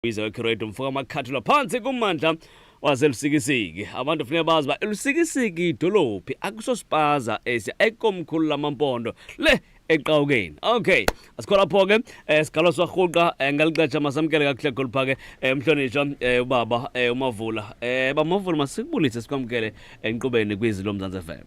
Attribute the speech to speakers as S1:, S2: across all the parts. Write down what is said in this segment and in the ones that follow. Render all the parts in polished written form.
S1: Biza weCreative mfoka amakhathula phansi kumandla waselusikisiki. Abantu kufanele bazi ba elusikisiki idolophi akusospaza ekomkhulu lamampondo le eqawukeni. Okay, asikhola lapho ke sigalo swahuqa ngaliqatsha masamkele kakuhle golphake umhlonishwa ubaba uMavula. Bamavula masikubulise sikwamkele enqubeni kwizilo mzansi FM.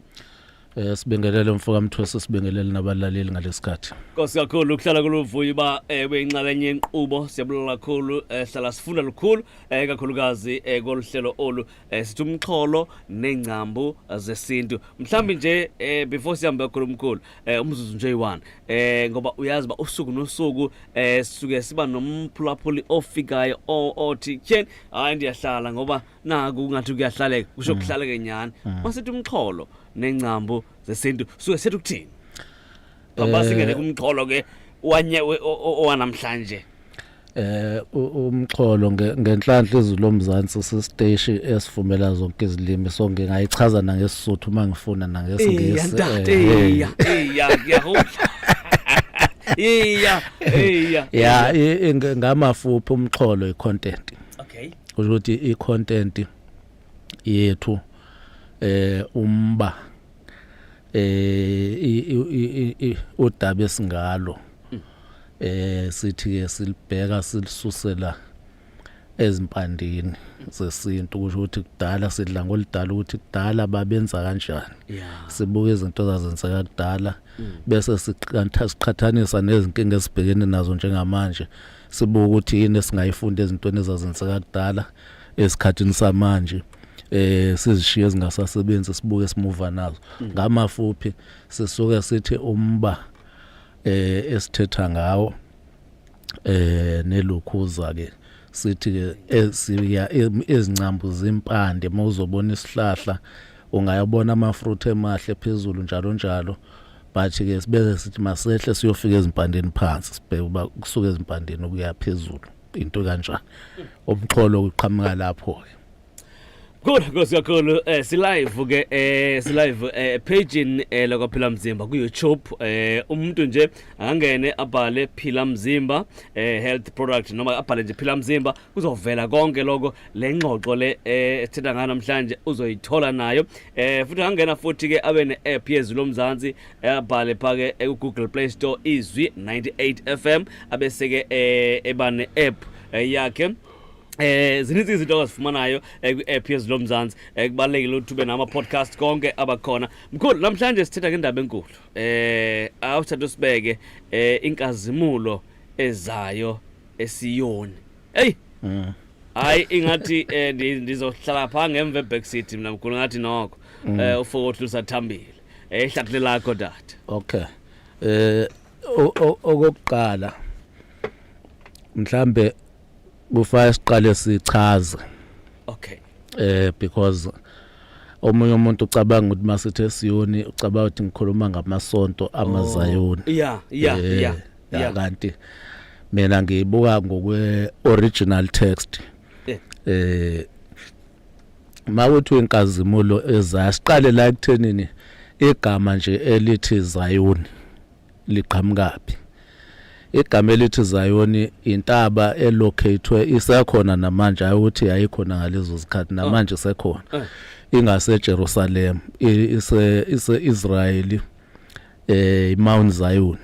S2: Sibingelele mfoka Mthwesi, sibingelele nabalaleli ngalesikhathi.
S1: Nkosi kakhulu ukuhlala kuluvuyo ba kuyinxalenye yenqubo siyabulala kakhulu hlala sifunda lukhulu kakhulukazi koluhlelo olu sithi umxholo nengcambu zesintu. Mhlambi nje before siyambe kakhulu umkhulu umzuzu nje yi1 ngoba uyazi ba usuku nosuku sisuke siba nomphulaphuli ofikayo othi tyeni hayi ndiyahlala ngoba naku ngathi kuyahlaleka kusho kuhlaleke nyani. Masithi umxholo nengcambu zesintu suke sethu kuthini abasingene kumxholo ke owanamhlanje
S2: umxholo ngenhlanhla izulu lomzansi sisiteshi esivumela zonke izilimi so ngingayichaza nangesisuthu mangifuna nangesingisi ngamafuphi umxholo icontent.
S1: Okay,
S2: ukuthi icontent yethu umba udaba esingalo sithi ke silibheka silisusela ezimpandeni zesintu kusho ukuthi kudala sidla ngolidala ukuthi kudala babenza kanjani. Sibuka izinto ezazenzeka kudala bese siqhathanisa nezinkinga esibhekene nazo njengamanje sibuka ukuthi yini esingayifunda ezintweni ezazenzeka kudala esikhathini samanje sizishiye ezingasasebenzi sibuke simuva nazo. Ngamafuphi sisuke sithi umba esithetha ngawo nelokhuza ke sithi ke siya ezincambu zimpande mawuzobona isihlahla ungayabona amafruit emahle phezulu njalo njalo bathi ke sibeze sithi masehle siyofika ezimpandeni phansi sibheke uba kusuka ezimpandeni ukuya phezulu into kanjani. Umxholo uqhamuka lapho ke.
S1: Good, Nkosi kakhulu silive ke silive page lokho Phila Mzimba ku YouTube. Umuntu nje angene abhale Phila Mzimba health product noma abhale nje Phila Mzimba kuzovela konke lokho lengxoxo le ethetha ngana namhlanje uzoyithola nayo. Futhi angena futhi ke abe ne-app yezilo mzansi abhale phake ku-Google Play Store izwi 98 FM abese ke eba ne-app yakhe. Zininzi izinto ozifumanayo ku-app yezilo mzansi kubalekile ukuthi ube nama podcast konke abakhona. Mkhulu namhlanje sithetha ngendaba enkulu. Awuthatha usibeke inkazimulo ezayo esiyoni. Hey. Hayi ingathi ndizohlala pha ngemva eBack City mina mkhulu ngathi nokho ufokothi lusathambile. Ehlakule lakho dad.
S2: Okay. Okokuqala mhlambe kufanele siqale sichaze.
S1: Okay.
S2: Because omunye umuntu ucabanga ukuthi masithe Siyoni ucabanga ukuthi ngikhuluma ngamasonto amaZayoni.
S1: Yeah.
S2: Kanti mina ngiyibuka ngokwe original text. Mawuthi inkazimulo ezasiqale la ekuthenini igama nje elithi Zayoni liqhamukapi. Igama elithi Zayoni intaba elocatwe isekhona namanje ukuthi ayikhona ngalezo zikhathi namanje sekhona ingase Jerusalem ise Israel Mount Zion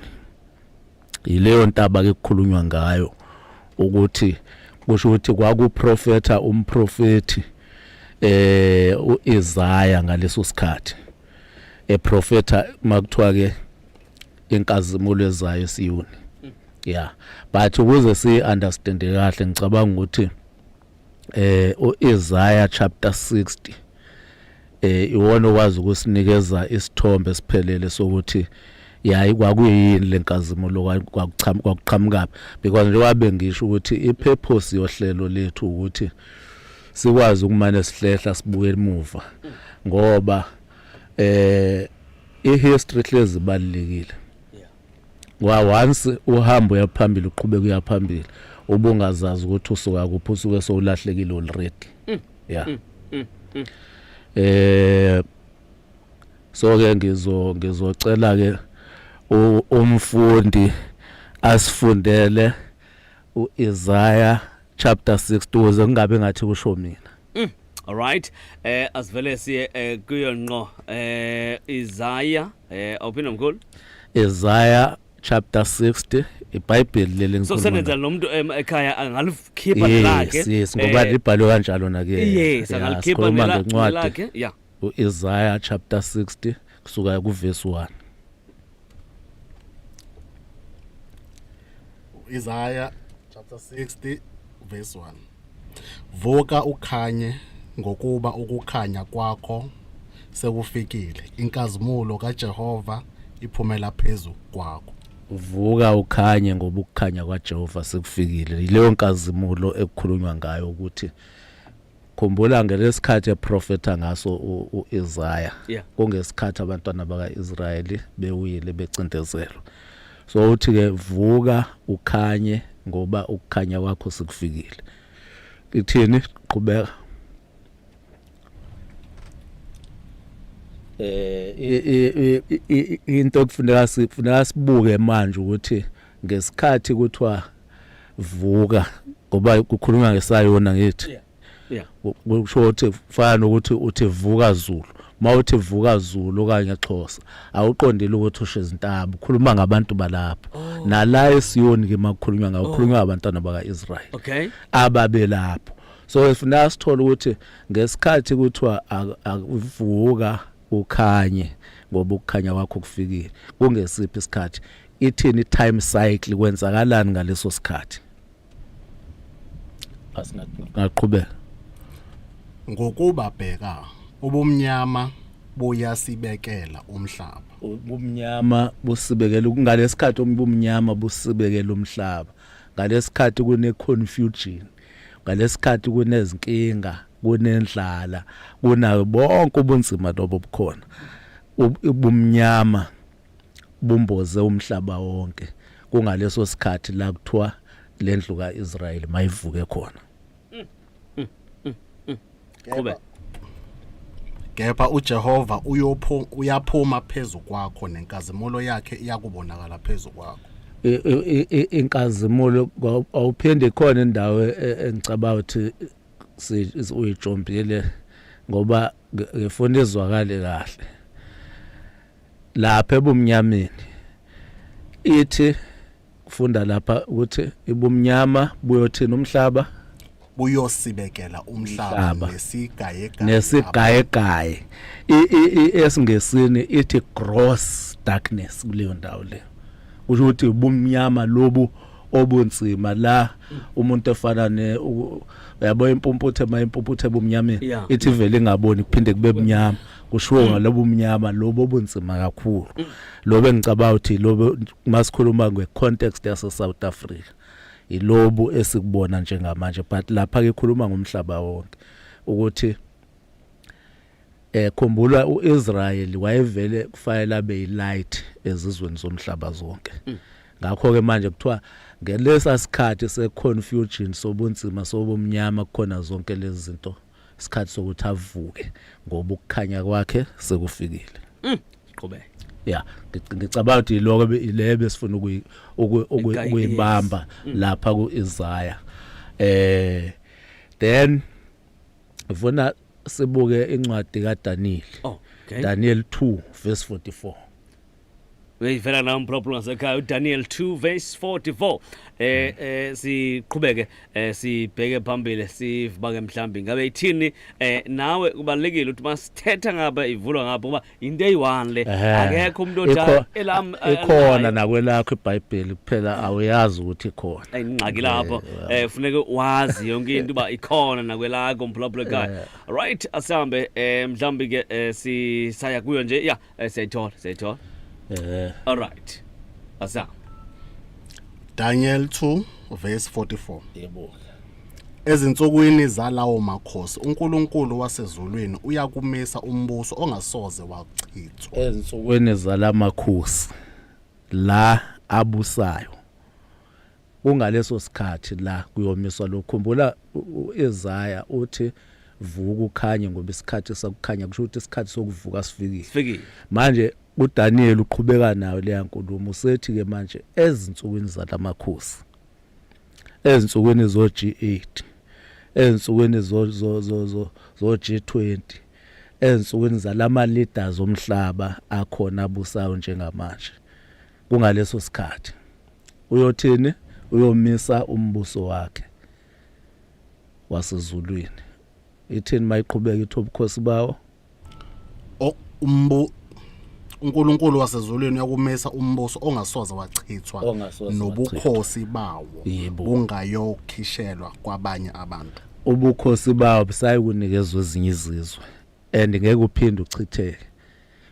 S2: ileyo ntaba ke kukhulunywa ngayo ukuthi kusho ukuthi kwakuprofeta umprofeti uIsaiah ngaleso sikhathi eprofeta makuthiwa ke inkazimulo ezayo Siyoni. Yeah, but ukuze si understand kahle ngicabanga ukuthi uIsaiah chapter 60 iwona okwazi ukusinikeza isithombe siphelele sokuthi yayi kwakuyini lenkazimulo kwakuqhamuka because njengoba bengisho ukuthi ipurpose yohlelo lethu ukuthi sikwazi ukumane sihlehla sibuke emuva ngoba ihistory hlezi balekile. Once uhambo yaphambili uqhubeka uyaphambili ubungazazi ukuthi usuka kuphi usuke sowulahlekile already. Yeah. So ke ngizocela ke umfundi asifundele uIsaiah chapter 6 ukuze kungabe ngathi kusho mina.
S1: All right. Asivele siye kuyo ngqo Isaiah awuphinda mkhulu.
S2: Isaiah chapter 60 iBhayibheli leli
S1: So
S2: ngikhuluma.
S1: senenza nomuntu ekhaya angalikhipha lakhe.
S2: Yes, ngoba libhalwe kanjalo na ke.
S1: Yes, angalikhipha lakhe. Yeah.
S2: Isaiah chapter 60 kusuka ku verse 1.
S3: Isaiah chapter 60 verse 1. Vuka ukhanye ngokuba ukukhanya kwakho sekufikile. Inkazimulo kaJehova iphumela phezulu kwakho.
S2: Vuka ukhanye ngoba ukukhanya kwaJehova sekufikile. Ileyo nkazimulo ekukhulunywa ngayo ukuthi khumbula ngelesikhathi eprofeta ngaso uIsaiah. Kungesikhathi abantwana bakaIsrayeli bewuyile becindezelwa. So uthi ke vuka ukhanye ngoba ukukhanya kwakho sekufikile. Ithini qhubeka. Into kufuneka sibuke manje ukuthi ngesikhathi kuthiwa vuka ngoba kukhulunywa ngesayona ngithi.
S1: Yeah.
S2: Kusho ukuthi fana ukuthi uthi vuka Zulu. Mawuthi vuka Zulu okanye Xhosa awuqondile ukuthi usho izintaba ukhuluma ngabantu balapha nala eSiyoni ke makukhulunywa ngakhulunywa abantwana bakaIsrael ababe lapho. So ifuna sithola ukuthi ngesikhathi kuthiwa akuvuka ukhanye ngoba ukukhanya kwakho kufikile kungesiphi isikhathi ithini time cycle kwenzakalani ngaleso sikhathi asingaqhubeka
S3: Ngokuba bheka ubumnyama buyasibekela umhlaba.
S2: Ubumnyama busibekela ngalesikhathi ubumnyama busibekela umhlaba. Ngalesikhathi kune confusion. Ngalesikhathi kunezinkinga, kunendlala, kuna bonke ubunzima lobo bukhona. Ubumnyama bumboze umhlaba wonke. Kungaleso sikhathi la kuthiwa lendlu kaIsrael mayivuke khona.
S3: Kepha uJehova uyaphuma phezulu kwakho nenkazimulo yakhe iyakubonakala phezulu kwakho.
S2: Inkazimulo awuphinde khona indawo engicabanga ukuthi uyijombile ngoba ngifuna izwakale kahle. Lapha ebumnyameni ithi kufunda lapha ukuthi ibumnyama buyothina umhlaba
S3: buyosibekela umhlaba
S2: nesigayegaye esingesini ithi gross darkness kuleyo ndawo le kusho ukuthi ubumnyama lobu obunzima la umuntu efana uyabo impumputhe mayimpumputhe ebumnyameni ithi vele ingaboni kuphinde kube bunyama kushiwo ngalobo umnyama lobo obunzima kakhulu lobo engicabanga ukuthi lobo masikhuluma ngecontext yase South Africa ilobu esikubona njengamanje but lapha ke khuluma ngomhlaba wonke ukuthi khumbula uIsrael wayevele kufanele abe light ezizweni zomhlaba zonke ngakho ke manje kuthiwa ngelesa sikhathi seconfusion sobunzima sobumnyama kukhona zonke lezi zinto isikhathi sokuthi avuke ngoba ukukhanya kwakhe sekufikile
S1: qhubeka.
S2: Yeah, ngicabanga ukuthi lokho ilebe sifuna ukuyibamba lapha kuIsaiah. Then ufuna sibuke incwadi kaDaniel. Daniel 2 verse 44.
S1: Weyivela na umproblem sekhaya Daniel 2 verse 44. Siqhubeke sibheke phambili sivubake mhlambi ngabe ithini nawe kubalekile ukuthi masithetha ngaba ivulwa ngapha kuba into eyi1 le akekho umuntu othi elam
S2: ikhona nakwelakho iBhayibheli kuphela awuyazi ukuthi ikhona
S1: ingxaki lapho kufuneka wazi yonke into uba ikhona nakwelakho umphulaphula ekhaya. Right asambe mhlambi ke sisaya kuyo nje siyayithola all right. Asa.
S3: Daniel 2 verse 44. Yebo. Ezinsukwini zalawo makhosi uNkulunkulu wasezulwini uyakumisa umbuso ongasoze wachithwa.
S2: Ezinsukwini zalamakhosi la abusayo kungaleso sikhathi la kuyomiswa lokhumbula uIsaiah uthi vuka ukhanye ngoba isikhathi sokukhanya kusho ukuthi isikhathi sokuvuka sifikile manje uDaniel uqhubeka nayo leya nkulumo usethi ke manje ezinsukwini zalamakhosi ezinsukwini zo G8 ezinsukwini zo G20 ezinsukwini zalama leaders omhlaba akhona abusayo njengamanje kungaleso sikhathi uyothini uyomisa umbuso wakhe wasezulwini ithini mayiqhubeka ithi ubukhosi bawo
S3: uNkulunkulu wasezulwini yakumisa umbuso ongasoze wachithwa nobukhosi bawo bungayokhishelwa kwabanye abantu
S2: ubukhosi bawo busayi kunikezwe ezinye izizwe and ngeke uphinde uchitheke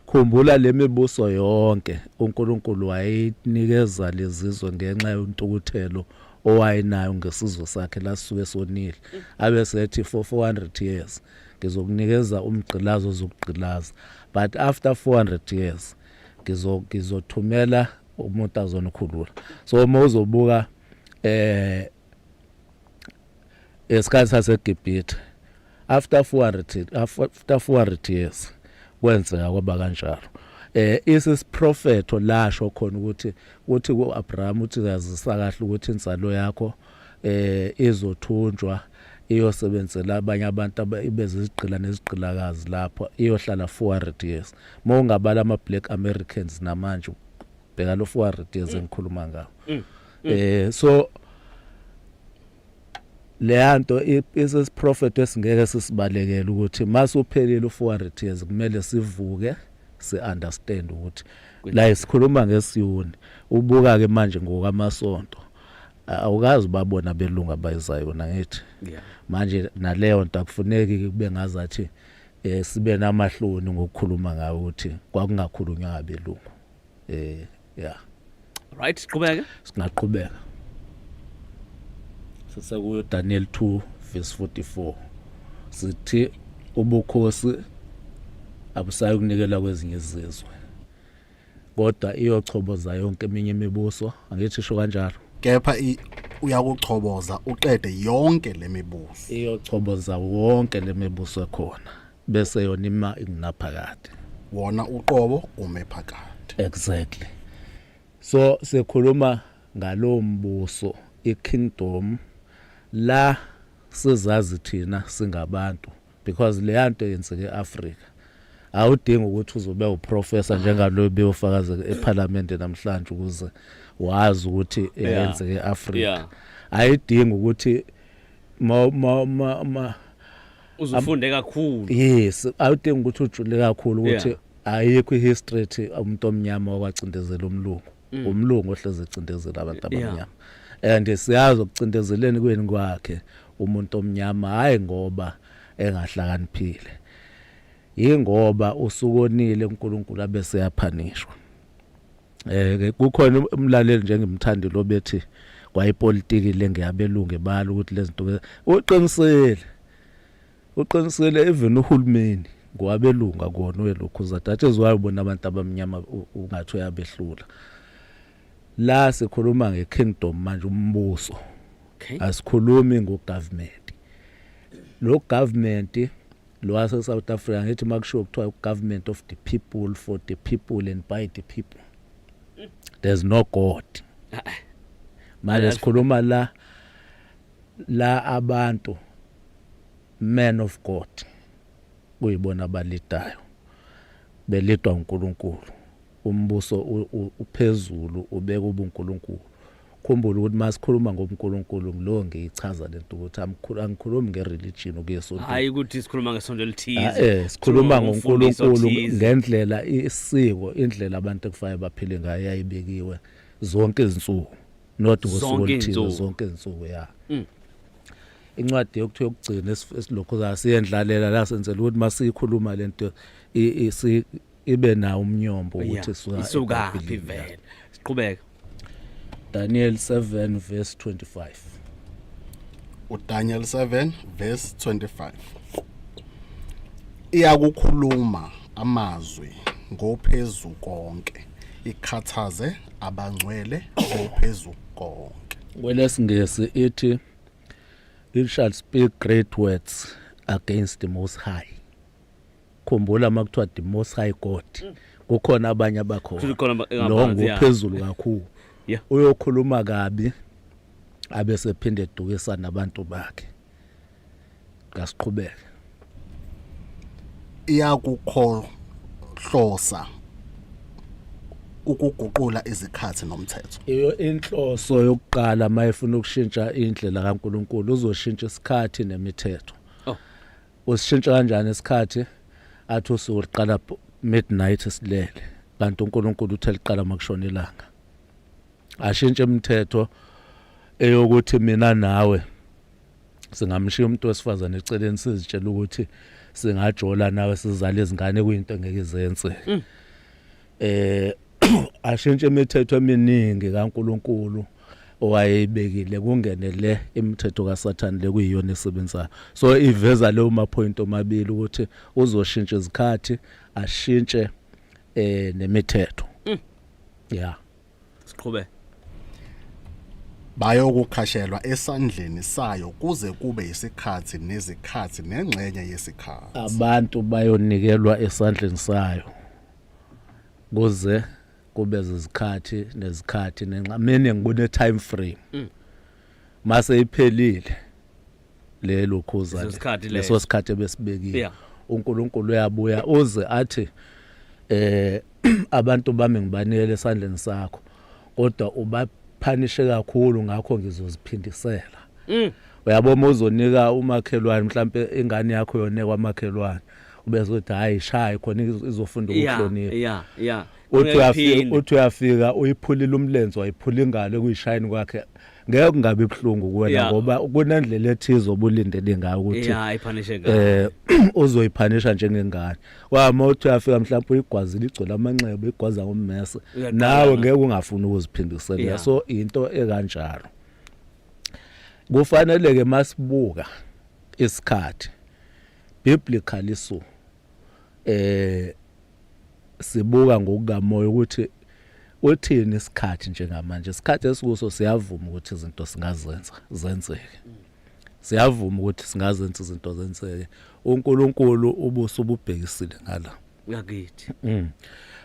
S2: khumbula lemibuso yonke uNkulunkulu wayinikeza lezizwe ngenxa yontukuthelo owayinayo ngesizwe sakhe lasuke sonile abesethi for 400 years ngizokunikeza umgqilazo zokugqilaza but after 400 years ngizothumela umuntu azonikhulula so uma uzobuka esikhathi saseGibhithe after 400 years kwenzeka kwaba kanjalo isisprofetho lasho khona ukuthi kuAbraham uthi yazisa kahle ukuthi insalo yakho izothunjwa iyosebenzela abanye abantu abezizigqila nezigqilakazi lapho iyohlala 400 years mawungabala ama Black Americans namanje bheka lo 400 years engikhuluma ngawo so leyanto isisprofetho esingeke sisibalekele ukuthi masuphelile u400 years kumele sivuke si-understand ukuthi la isikhuluma ngesiyuni ubuka ke manje ngokamasonto awukazi babona belunga abayizayo nangithi manje naleyo nto akufuneki kube ngazathi sibe namahloni ngokukhuluma ngawo ukuthi kwakungakhulunywa ngabelungu
S1: right siqhubeke
S2: singaqhubeka sesekuyo Daniel 2 verse 44 sithi ubukhosi abusayi kunikela kwezinye izizwe kodwa iyochoboza yonke eminye imibuso angithi sho kanjalo
S3: kepha uyakuchoboza uqede yonke lemibuso
S2: iyochoboza wonke lemibuso ekhona bese yona ima ingunaphakade
S3: wona uqobo ume phakade
S2: exactly so sikhuluma ngalo mbuso ikingdom la sizazi thina singabantu because leyanto yenzeke eAfrika awudingi ukuthi uzobe uprofessor njengalo beyofakaza eParliament namhlanje ukuze wazi ukuthi yenzeke eAfrika ayidingi ukuthi
S1: uzufunde kakhulu
S2: yes awudingi ukuthi ujule kakhulu ukuthi ayikho ihistory umuntu omnyama okwacindezela umlungu ohleze ecindezela abantu abamnyama and siyazi ukucindezeleni kweni kwakhe umuntu omnyama hayi ngoba engahlakaniphile ingoba usukonile uNkulunkulu abese yaphanishwa kukhona umlaleli njengemthandi lo bethi kwayipolitiki lengiyabelungu ebala ukuthi lezi zinto uqinisele even uhulumeni ngoabelunga kona welokhu that is why ubona abantu abamnyama ungathi uyabehlula la sikhuluma ngekingdom manje umbuso asikhulumi ngogovernment lo government lo wase South Africa ngithi makusho kuthiwa government of the people for the people and by the people there's no god manje sikhuluma la abantu men of God kuyibona abalidayo belidwa uNkulunkulu umbuso uphezulu ubeka ubuNkulunkulu khumbula ukuthi masikhuluma ngobuNkulunkulu ngilo ngiyichaza lento ukuthi angikhulumi ngereligion okuyesonto
S1: hayi ukuthi sikhuluma ngesonto elithize
S2: sikhuluma ngoNkulunkulu ngendlela isiko indlela abantu ekufanele baphile ngayo yayibekiwe zonke izinsuku not ngosuku oluthize zonke izinsuku incwadi yokugcina esilokho zasiyendlalela la senzela ukuthi masikhuluma lento ibe na umnyombo ukuthi
S1: isuka phivela siqhubeka
S2: Daniel 7 verse 25
S3: uDaniel 7 verse 25 iyakukhuluma amazwi ngophezulu konke ikhathaze abangcwele ngophezulu konke
S2: kwelesingesi ithi it shall speak great words against the most high khumbula makuthiwa the most high God kukhona abanye abakhona lo ngophezulu kakhulu uyokhuluma kabi abese phinde edukisa nabantu bakhe. Ngasiqhubeka.
S3: Iyakukhohlosa ukuguqula izikhathi nomthetho.
S2: Iyo inhloso yokuqala mayefuna ukushintsha indlela kaNkuluNkulu uzoshintsha isikhathi nemithetho. Usishintsha kanjani isikhathi? Athi usuqala midnight silele. Kanti uNkulunkulu uthe liqala makushona ilanga. Ashintshe imithetho eyokuthi mina nawe singamshiya umuntu wesifazane eceleni sizitshela ukuthi singajola nawe sizale izingane kuyinto engeke izenze. Ashintshe imithetho eminingi kaNkulunkulu owayebekile kungenele imithetho kaSathane lekuyiyona esebenzayo. So iveza leyo mapoint omabili ukuthi uzoshintsha izikhathi ashintshe nemithetho. Yeah.
S1: Siqhubeke.
S3: Bayokukhashelwa esandleni sayo kuze kube isikhathi nezikhathi nengxenye yesikhathi.
S2: Abantu bayonikelwa esandleni sayo kuze kube izikhathi nezikhathi nenxamene ngibone time frame. Mase iphelile lelo khuza leso sikhathi besibekile. uNkulunkulu uyabuya uze athi abantu bami ngibanikele esandleni sakho kodwa ubaphanishe kakhulu ngakho ngizoziphindisela. Uyabona uzonika umakhelwane mhlambe ingane yakho yone kwamakhelwane ubezothi hayi shayi khona izofunda ukuhlonipha.
S1: Yeah.
S2: Uthi uyafika uyiphulile umlenze wayiphula ingalo kuyishayini kwakhe ngeke kungabe ibhlungu kuwena ngoba kunendlela ethizo obulindele ngayo ukuthi
S1: ayiphanishe ngayo
S2: uzoyiphanisha njengengane. Wama uthi uyafika mhlawumbe uyigwazile igcwele amanxeba igwaza ngommese nawe ngeke ungafuni ukuziphindisela. So into ekanjalo kufanele ke masibuka isikhathi biblically so sibuka ngokukamoya ukuthi uthini isikhathi njengamanje. Isikhathi esikuso siyavuma ukuthi izinto singazenza zenzeke. Siyavuma ukuthi singazenza izinto zenzeke. uNkulunkulu ubuso ububhekisile ngala
S1: ngakithi.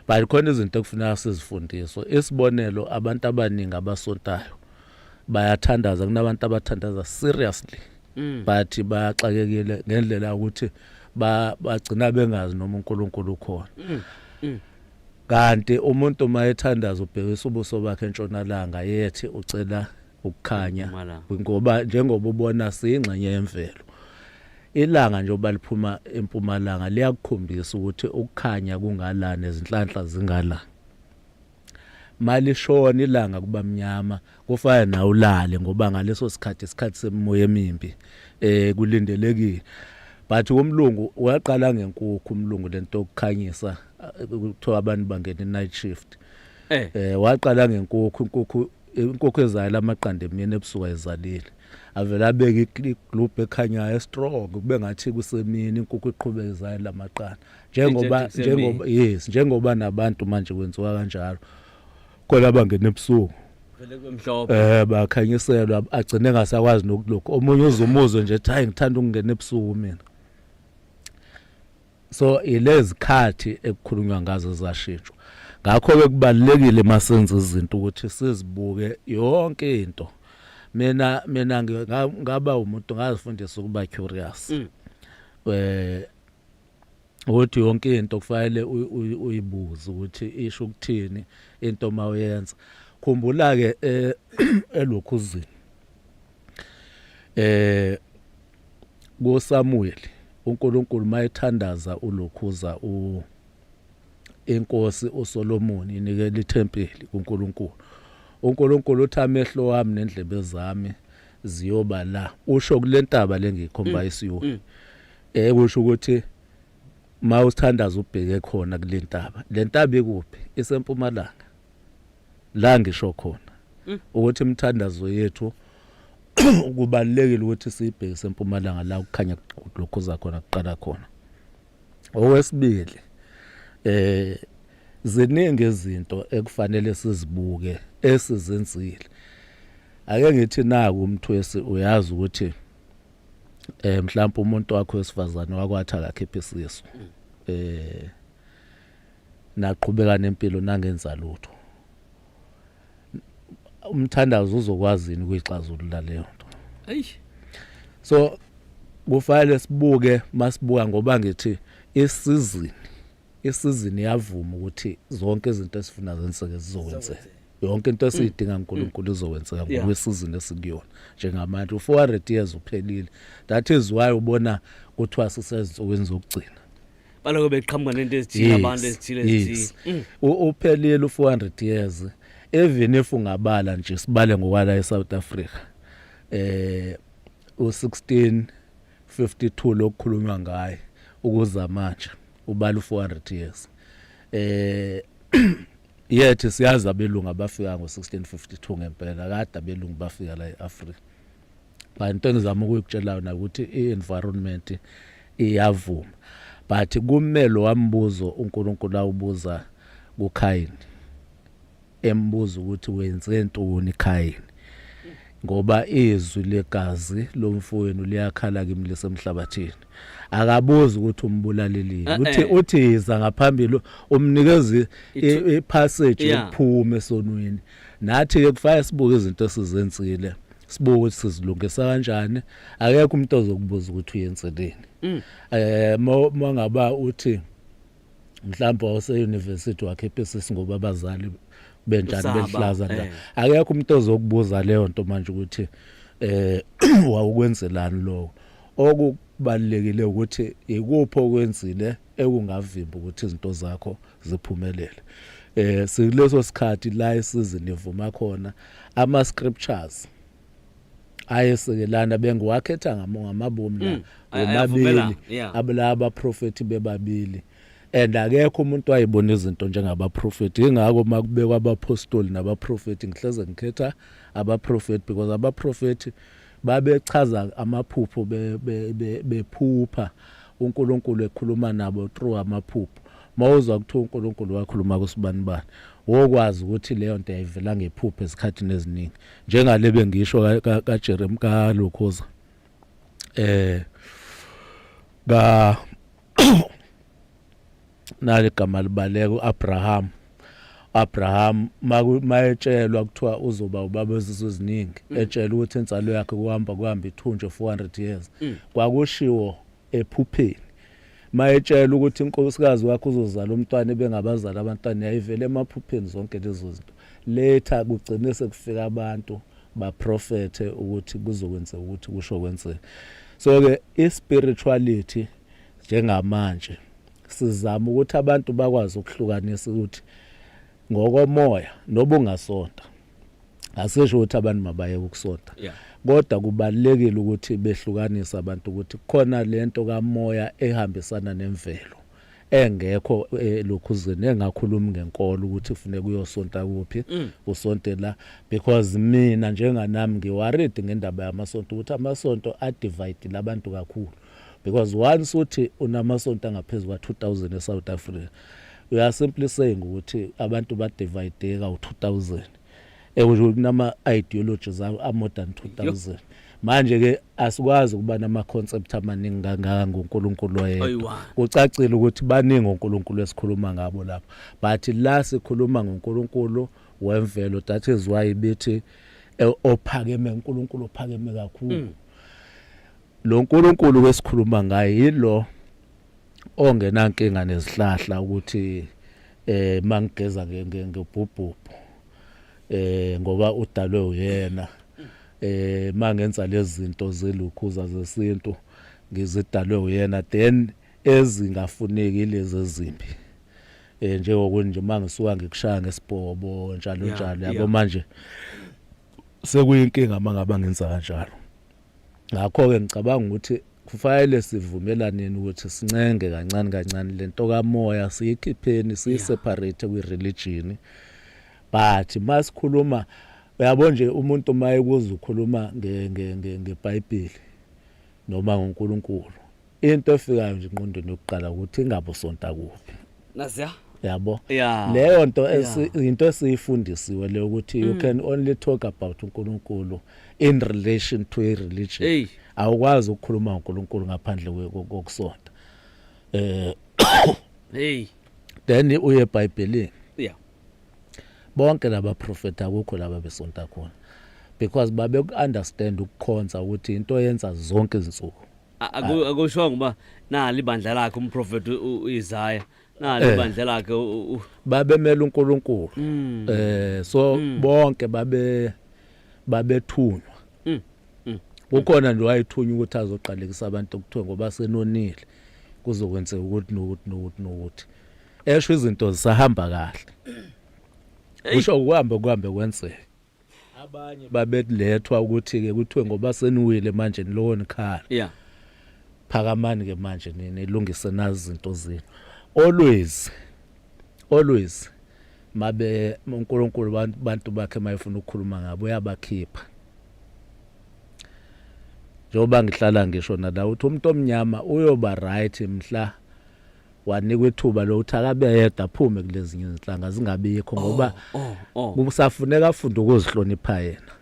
S2: But khona izinto ekufuneka sizifundiswe. Isibonelo abantu abaningi abasontayo bayathandaza kunabantu abathandaza seriously. But baxakekile ngendlela ukuthi bagcina bengazi noma uNkulunkulu ukhona. Kanti umuntu mayethandaza ubhekisa ubuso bakhe entshonalanga yethi ucela ukukhanya ngoba njengoba ubona siyingxenye yemvelo. Ilanga nje obaliphuma empumalanga liyakukhombisa ukuthi ukukhanya kungala nezinhlanhla zingala. Malishona ilanga kuba mnyama kufana na ulale ngoba ngaleso sikhathi isikhathi semoya emimbi kulindelekile. But umlungu uyaqala ngenkukhu umlungu lento okukhanyisa kuthiwa abantu bangena night shift. Waqala ngenkukhu inkukhu ezayela amaqanda emini ebusuku ezalile. Avela abeka iglobe ekhanyayo strong kube ngathi kusemini inkukhu iqhubeka ezayela amaqanda. Njengoba nabantu manje kwenziwa kanjalo. Khona abangena ebusuku
S1: vele kwemhlophe
S2: bakhanyiselwa agcine engasakwazi nokulokho. Omunye uzumuzo nje ethi hayi ngithanda ukungena ebusuku mina. So ilezi khathi ekukhulunywa ngazo zashintshwa. Ngakho ke kubalekile masenza izinto ukuthi sizibuke yonke into. Mina ngaba umuntu ngazifundisa ukuba curious. Ukuthi yonke into kufanele uyibuze ukuthi isho ukuthini into mawuyenza. Khumbula ke elokhuzini ngoSamuel uNkulunkulu mayethandaza ulokhuza inkosi uSolomon inikele ithempeli kuNkulunkulu. uNkulunkulu uthi amehlo wami nendlebe zami ziyoba la. Usho kulentaba lengikhomba isiyo. Kusho ukuthi mawuthandaza ubheke khona kulentaba. Lentaba ikuphi? Isempumalanga. La ngisho khona ukuthi imthandazo yethu ukubalekile ukuthi sibheke sempumalanga la ukukhanya lokhuza khona kuqala khona. Okwesibili ziningi izinto ekufanele sizibuke esizenzile. Ake ngithi naku umthwesi uyazi ukuthi mhlawumbe umuntu wakho wesifazane wakwathi akakhipha isisu. Naqhubeka nempilo nangenza lutho. umthandazo uzokwazini ukuyixazulula leyo nto.
S1: Hey.
S2: So kufanele sibuke masibuka ngoba ngithi isizini yavuma ukuthi zonke izinto esifuna zenzeke zizokwenzeka. Yonke into esiyidinga uNkulunkulu izokwenzeka ngoba isizini esikuyona njengamanje u400 years uphelile. That is why ubona kuthiwa sisezinsukwini zokugcina.
S1: Baloko beqhamuka nento ezithile abantu ezithile.
S2: Uphelile u400 years. Even if ungabala nje sibale ngokwala eSouth Africa. U1652 lokukhulunywa ngaye ukuza manje ubala u400 years. Yet siyazi abelungu abafika ngo1652 ngempela kade abelungu bafika la eAfrica. Into engizama ukukutshela yona ukuthi ienvironment iyavuma. But kumele wambuzo uNkulunkulu awubuza kuKhayini. Embuza ukuthi wenze ntoni Khayini? Ngoba izwi legazi lomfowenu liyakhala kimi lesemhlabathini. Akabuzi ukuthi umbulalelini. Uthi iza ngaphambili umnikeza ipassage yokuphuma esonweni. Nathi ke kufanele sibuke izinto esizenzile. Sibuke ukuthi sizilungisa kanjani. Akekho umuntu ozokubuza ukuthi uyenzeleni. Mangaba uthi mhlawumbe wase university wakhipha isisi ngoba abazali benjani behlaza la. Akekho umuntu ozokubuza leyo nto manje ukuthi wawukwenzelani lo. Okubalekile ukuthi ikuphi okwenzile ekungavimba ukuthi izinto zakho ziphumelele. Sikuleso sikhathi la isizini ivuma khona ama scriptures ayesekelana bengiwakhetha ngamabomu la omabili abalaba prophet bebabili. And akekho umuntu wayibona izinto njengabaprofeti. Ingakho makubekwa abapostoli nabaprofeti ngihleze ngikhetha abaprofeti because abaprofeti babechaza amaphupho bephupha uNkulunkulu ekhuluma nabo through amaphupho. Mawuzwa ukuthiwa uNkulunkulu wakhuluma kusibani bani wokwazi ukuthi leyo nto ayivela ngephupho esikhathini eziningi njengale bengisho kaJeremiah kaLukhoza nale gama libaleka Abraham mayetshelwa kuthiwa uzoba ubaba wezizwe eziningi etshela ukuthi insalo yakhe kuhamba ithunje 400 years kwakushiwo ephupheni. Mayetshela ukuthi inkosikazi wakhe uzozala umntwana bengabazali abantwana yayivele emaphupheni zonke lezo zinto. Later kugcine sekufika abantu baprofete ukuthi kuzokwenzeka ukuthi kusho kwenzeka. So ke ispirituality njengamanje sizama ukuthi abantu bakwazi ukuhlukanisa ukuthi ngokomoya nobungasonta asisho ukuthi abantu mabaye ukusonta kodwa kubalekile ukuthi behlukanisa abantu ukuthi khona lento kamoya ehambisana nemvelo engekho lokhuzeni engakhulumi ngenkolo ukuthi kufanele kuyosonta kuphi usonte la because mina njenganami ngiworried ngendaba yamasonto ukuthi amasonto adivide labantu kakhulu. Because once uthi unamasonto angaphezulu kwa2000 eSouth Africa we are simply saying ukuthi abantu ba divide ka u2000 kunama ideologies are more than 2000 manje ke asikwazi kuba nama concept amaningi kangaka ngoNkulunkulu oyedwa. Kucacile ukuthi baningi uNkulunkulu esikhuluma ngabo lapha but la sikhuluma ngoNkulunkulu wemvelo that is why bethi ophakeme uNkulunkulu ophakeme kakhulu. Lo nkulunkulu wesikhuluma ngaye yilo ongenankinga nezihlahla ukuthi mangigeza ngebhubhubhu ngoba udalwe uyena mangenza lezi zinto zelukhuza zesintu ngizidalwe uyena then ezingafuneki lezi ezimbi njengokuthi nje mangisuka ngikushaya ngesibhobo njalo yabo manje sekuyinkinga mangaba ngenza kanjalo. Ngakho ke ngicabanga ukuthi kufanele sivumelaneni ukuthi sincenge kancane lento kamoya siyikhipheni siyiseparate kwi-religion but masikhuluma uyabo nje umuntu mayekuza ukhuluma ngeBhayibheli noma ngoNkulunkulu into efikayo nje ingqondweni yokuqala ukuthi ingabusonta kuphi
S1: naziya
S2: yabo leyo nto into esiyifundisiwe le ukuthi you can only talk about uNkulunkulu in relation to a religion. Awukwazi ukukhuluma ngoNkulunkulu ngaphandle kokusonta. Then uye eBhayibhelini bonke laba prophet akukho laba besonta khona because babe understand ukukhonza ukuthi into yenza zonke izinsuku
S1: akusho ngoba nali ibandla lakhe umprofeti uIsaiah nali ibandla lakhe
S2: babemela uNkulunkulu so bonke babethunywa ukhona nje wayithunywa ukuthi azoqalekisa abantu ukuthiwa ngoba senonile kuzokwenzeka ukuthi nokuthi esho izinto zisahamba kahle kusho kuhambe kwenzeke abanye babelethwa ukuthi ke kuthiwe ngoba seniwile manje nilowo nikhala phakamani ke manje nilungise nazi izinto zenu always mabe uNkulunkulu bantu bakhe mayefuna ukukhuluma ngabo uyabakhipha njoba ngihlala ngisho nala uthi umuntu omnyama uyoba right mhla wanikwa ithuba lokuthi akabe yedwa aphume kulezinye izinhlanga zingabikho ngoba kusafuneka afunde ukuzihlonipha yena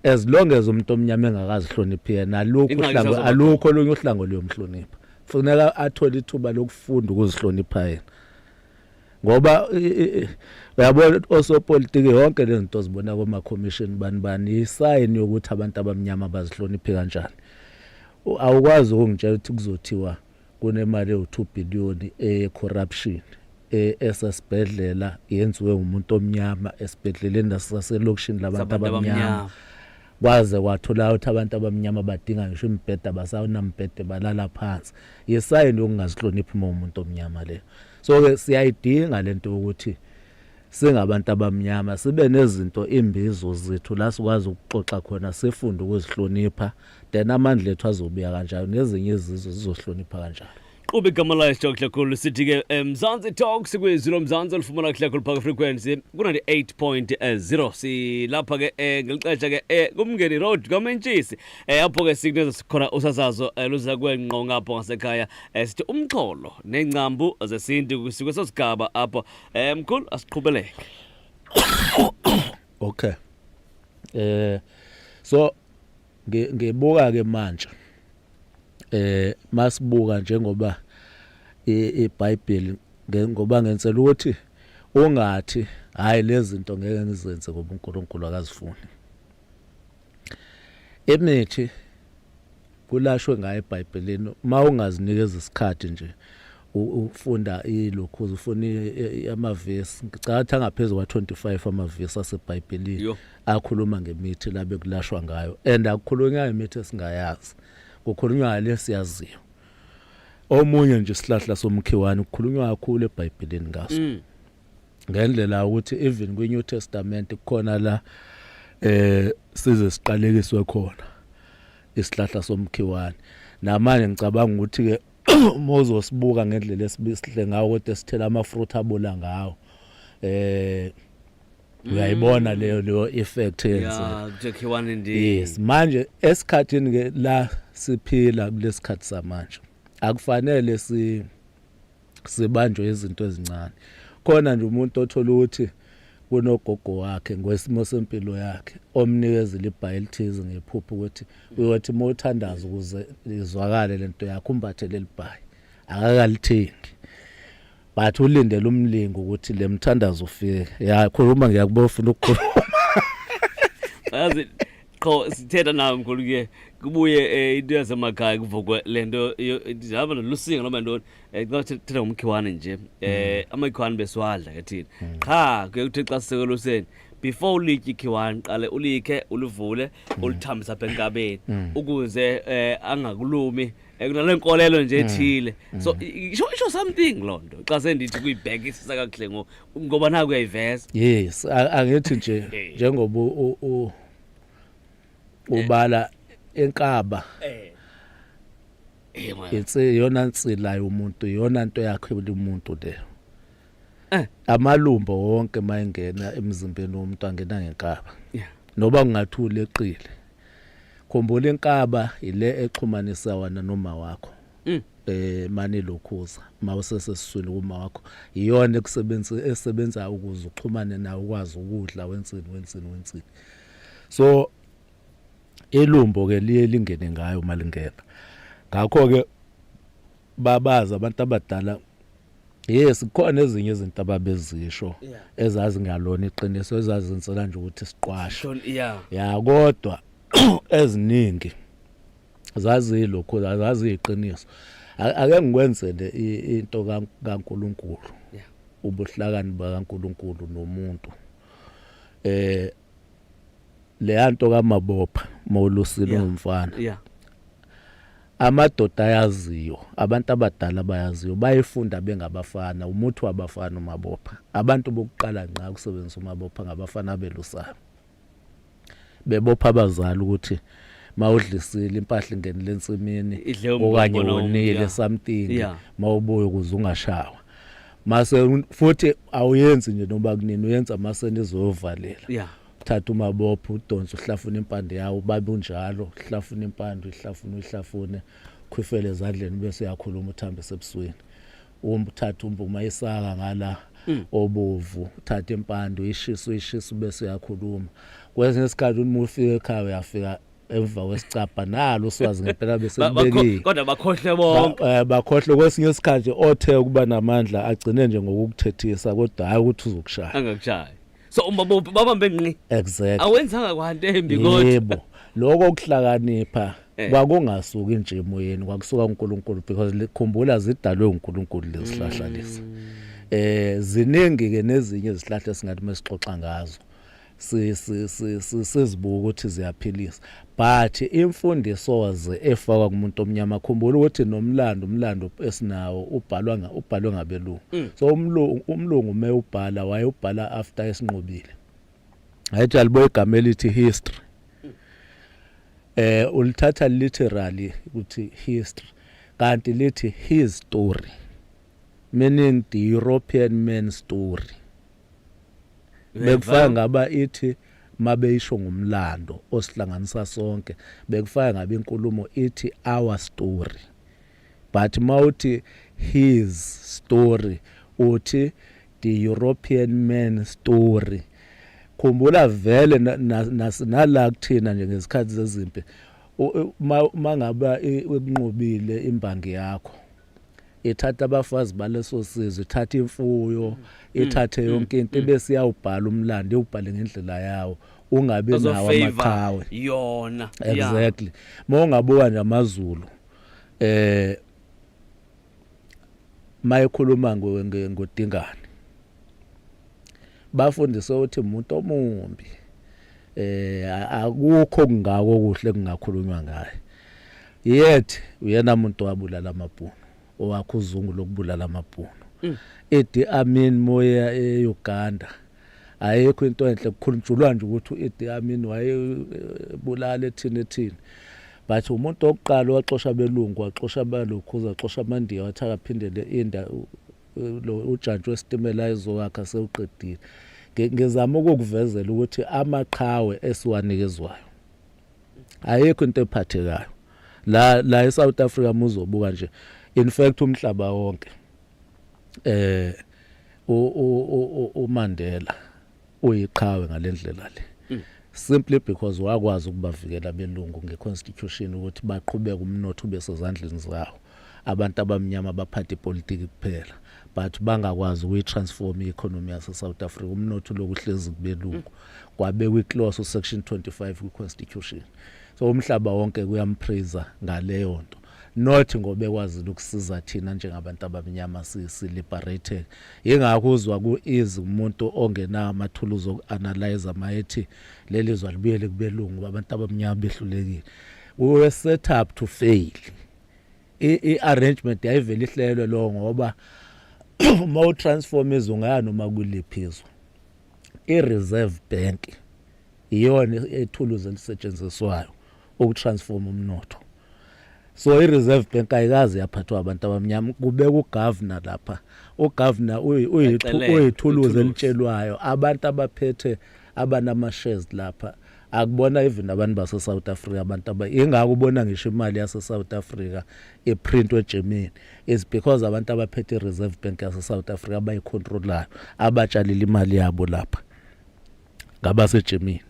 S2: as long as umuntu omnyama engakazihloniphi yena alukho olunye uhlango luyomhlonipha funeka athole ithuba lokufunda ukuzihlonipha yena ngoba uyabona osopolitiki yonke lezi zinto zibona kuma commission bani isign yokuthi abantu abamnyama bazihloniphe kanjani awukwazi ukungitshela ukuthi kuzothiwa kunemali e2 billion corruption esasibhedlela yenziwe umuntu omnyama esibhedleleni nasaselokishini labantu abamnyama kwaze kwathola ukuthi abantu abamnyama badinga ngisho imbhede basawunampede balala phansi yesayini yokungazihloniphi umuntu omnyama le so ke siyayidinga lento ukuthi singabantu abamnyama sibe nezinto imbizo zethu la sikwazi ukuxoxa khona sifunda ukuzihlonipha then amandla ethu azobuya kanjalo nezinye izizwe zizohlonipha kanjalo
S1: Qube igama la Talk kakhulu sithi ke Mzansi Talks kwezilo Mzansi olifumana kakhulu phaka frequency ku 98.0 silapha ke ngelixesha ke kumngeni road kaMentshisi apho ke sikuneza sikhona usasazo luza kwenqo ngapho ngasekhaya sithi umxholo nencambu zesintu kusikwesosigaba apho mkhulu asiqhubeleke
S2: okay so ngebuka ke manje masibuka njengoba iBhayibheli ngoba ngensela ukuthi ungathi hayi lezi zinto ngeke ngizenze ngoba uNkulunkulu akazifuni emithi kulashwe ngaye eBhayibhelini mawungazinikeza isikhathi nje ufunda ilokhuza ufuna amavesi ngicatha angaphezulu kwa25 amavesi aseBhayibhelini akhuluma ngemithi labe kulashwa ngayo and akukhulunywa ngemithi esingayazi kukhulunywa lesiyaziyo omunye nje isihlahla somkhiwane ukukhulunywa kakhulu eBhayibhelini ngaso ngendlela ukuthi even kwiNew Testament kukhona la size siqalekiswe khona isihlahla somkhiwane namanje ngicabanga ukuthi ke mozosibuka ngendlela esibisihle ngawo kodwa sithela amafruit abola ngawo uyayibona leyo effect yenze yes manje esikhathini ke la siphila kulesikhathi samanje akufanele sibanjwe izinto ezincane khona nje umuntu othola ukuthi kunogogo wakhe ngwesimo sempilo yakhe omnikezile ibhayilithizi ngephupho ukuthi uyothi mothandaza ukuze izwakale lento yakhe umbathe lelibhayi akakalithengi but ulindele umlingo ukuthi lemthandazo ufike yakhuluma ngiyakubofuna ukukhuluma
S1: yazi qho sithetha nawe mkhulu ke kubuye into yasemakhaya kuvukwe lento njalo nolusinga noma ntoni xa thetha ngomkhiwane nje amakhiwane beswadla ke thina cha kuyokuthi xa sisekeluseni before ulitye ikhiwane qale ulikhe ulivule ulithambisa apha enkabeni ukuze angakulumi kunale nkolelo nje ethile so isho something lonto xa sendithi kuyibhekisisa kahle ngoba naku uyayiveza
S2: yes angithi nje njengoba ubala enkaba itse yona nsilayo umuntu yona into yakhe umuntu leyo amalumbo wonke mayengena emzimbeni womuntu angena ngenkaba noba kungathula eqile khumbula inkaba ile exhumanisa wana noma wakho manje lokhuza mawusesesiswini kuma wakho iyona esebenza ukuze uxhumane nawe ukwazi ukudla wensini so elumbo ke liye lingene ngayo malingena ngakho ke babaza abantu abadala yes khona ezinye izinto ababezisho ezazi ngalona iqiniso ezazinsela nje ukuthi siqwasha ya kodwa eziningi zazi lokho zazi iqiniso ake ngikwenzele into kaNkuluNkulu ubuhlakani bakaNkuluNkulu nomuntu le nto kaMabopha Mawulusile umfana amadoda ayaziyo abantu abadala bayaziyo bayifunda bengabafana umuntu wabafana uMabopha abantu bokuqala nqa kusebenzisa uMabopha ngabafana belusayo bebopha abazali ukuthi mawudlisile impahla ingenile ensimini okanye wonile something mawubuye ukuze ungashawa mase futhi awuyenzi nje noba kunini uyenza mase nizovalela thatha uMabopha udonsa uhlafuna impande yawo babe unjalo uhlafuna impande uhlafune khwifele ezandleni bese uyakhuluma uthambe sebusweni umthatha umbuma isaka ngala obovu uthatha impande uyishisa bese uyakhuluma kwesinye isikhathi umufika ekhaya uyafika emva kwesicapha nalo siwazi ngempela bese kubekile
S1: kodwa bakhohle bonke
S2: bakhohle kwesinye isikhathi othe ukuba namandla agcine nje ngokukuthethisa kodwa hayi ukuthi uzokushaya
S1: angakushaya so uMabopha babambe ngqi
S2: exactly
S1: awenzanga kwanto embi kodwa
S2: yebo lokho okuhlakanipha kwakungasuka nje emoyeni kwakusuka uNkulunkulu because likhumbula zidalwe uNkulunkulu lezihlahla lezi ziningi ke nezinye izihlahla singathi mesixoxa ngazo sizibuka ukuthi ziyaphilisa but imfundiso efakwa kumuntu omnyama khumbula ukuthi nomlando esinawo ubhalwe ngabelungu so umlungu mayubhala wayebhala after esinqobile ayithi alibo igama elithi history ulithatha literally ukuthi history kanti lithi his story meaning the European man's story bekufaka ngaba ithi mabeyisho ngumlando osihlanganisa sonke bekufaka ngabe inkulumo ithi our story but mawuthi his story uthi the European man's story khumbula vele nala kuthina nje ngesikhathi zezimpi mangaba ukunqobile imbangi yakho ithatha abafazi baleso sizwe ithatha imfuyo ithathe yonke into bese iyawubhala umlando ubhale ngendlela yawo ungabe nawo amaqhawe
S1: yona
S2: exactly mawungabuka nje amaZulu mayikhuluma ngodingane bafundise ukuthi umuntu omumbi akukho kungako kuhle kungakhulunywa ngaye yet uyena umuntu wabulala amabhunu owakho uzungu lokubulala amabhunu Idi Amin moya eUganda ayekho into enhle kukhulunjulwa nje ukuthi uIdi Amin wayebulala ethini but umuntu oqala waxoxa belungu waxoxa balokhuza waxoxa amandiya wathi akaphindele inda lo ujantshi wesitimela ezowakha sewuqedile ngizama ukukuvezela ukuthi amaqhawe esiwanikezwayo ayekho into ephathekayo la eSouth Africa muzobuka nje in fact umhlaba wonke uMandela uyiqhawe ngalendlela le simply because wakwazi ukubavikela belungu ngeconstitution ukuthi baqhubeka umnotho ube sezandleni zawo abantu abamnyama baphatha ipolitiki kuphela but bangakwazi ukuyitransform i-economy yase South Africa umnotho lokuhlezi kubelungu kwabekwa iclause section 25 kwi-constitution so umhlaba wonke kuyampraise ngaleyo nto not ngoba ekwazi ukusiza thina njengabantu abamnyama si-liberate ingakho uzwa ku-easy umuntu ongena amathuluzi oku-analyze amayethi lelizwe libuyele kubelungu abantu abamnyama behlulekile we set up to fail i-arrangement yayivele ihlelwe lo ngoba uma utransform izungaya noma kuliphizwe i-reserve bank iyona ethuluzi elisetshenziswayo ukutransform umnotho so i-reserve bank ayikazi yaphathwa abantu abamnyama kubeka ugovernor lapha ugovernor uyithuluzi elitshelwayo abantu abaphethe abanama shares lapha akubona even abantu base South Africa abantu ingakho ubona ngisho imali yase South Africa eprintwe eGermany is because abantu abaphethe i-reserve bank yase South Africa abayicontrolayo abatshalile imali yabo lapha ngabase Germany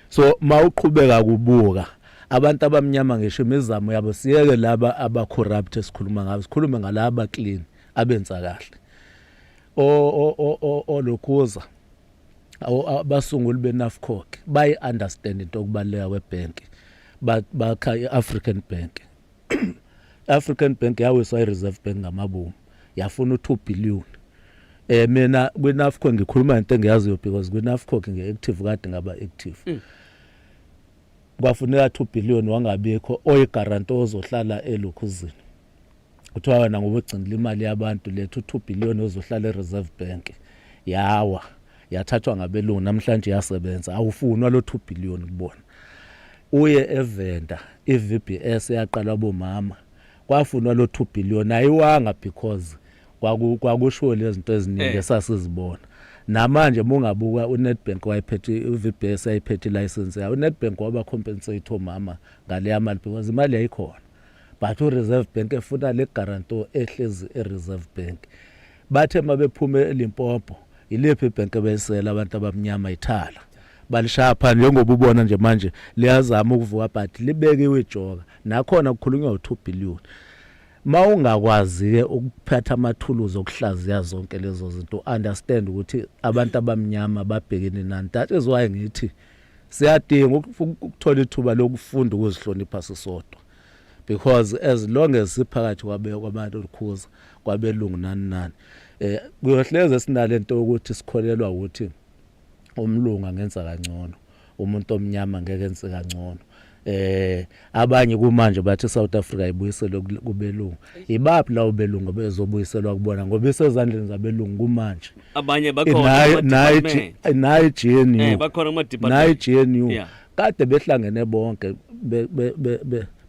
S2: so mawuqhubeka kubuka abantu abamnyama ngisho imizamo yabo siyeke laba aba corrupt esikhuluma ngabo sikhulume ngalaba clean abenza kahle olokhuza abasunguli beNAFCOC bayi understand into okubaleka kwebank bakha iAfrican Bank. African Bank yawiswa iReserve Bank ngamabomu yafuna u2 billion. Mina kweNAFCOC ngikhuluma into engiyaziyo because kweNAFCOC ngeactive kade ngaba active. Kwafuneka 2 billion wangabikho oyigaranto ozohlala elokhuzini. Kuthiwa wena ngoba ugcinile imali yabantu lethu 2 billion ozohlala eReserve Bank yawa yathathwa ngabelungu namhlanje yasebenza awufunwa lo 2 billion kubona. Uye evenda iVBS yaqala bomama kwafunwa lo 2 billion ayiwanga because kwakusho lezinto eziningi esasizibona. Namanje mungabuka uNedbank wayephethe iVBS ayiphethe license yayo uNedbank waba compensate omama ngale mali because imali yayikhona. But uReserve Bank efuna le guarantor ehlezi eReserve Bank. Bathe mabephume eLimpopo ilephi ibhank ebesela abantu abamnyama ithala. Balishaya phansi njengoba ubona nje manje liyazama ukuvuka but libekiwe ijoka nakhona kukhulunywa u2 billion. Mawungakwazi ke ukuphatha amathuluzi okuhlaziya zonke lezo zinto understand ukuthi abantu abamnyama babhekene nani. That is why ngithi siyadinga ukuthola ithuba lokufunda ukuzihlonipha sisodwa because as long as siphakathi kwabantu olukhuza kwabelungu nani kuyohleze sinalento ukuthi sikholelwa ukuthi umlungu angenza kangcono umuntu omnyama ngeke enze kangcono. Abanye kumanje bathi South Africa ibuyiselwe kubelungu. Ibaphi la ubelungu bezobuyiselwa kubona ngoba isezandleni zabelungu kumanje.
S1: Abanye bakhona
S2: nayi GNU.
S1: Bakhona ama department.
S2: Nayi GNU. Kade behlangene bonke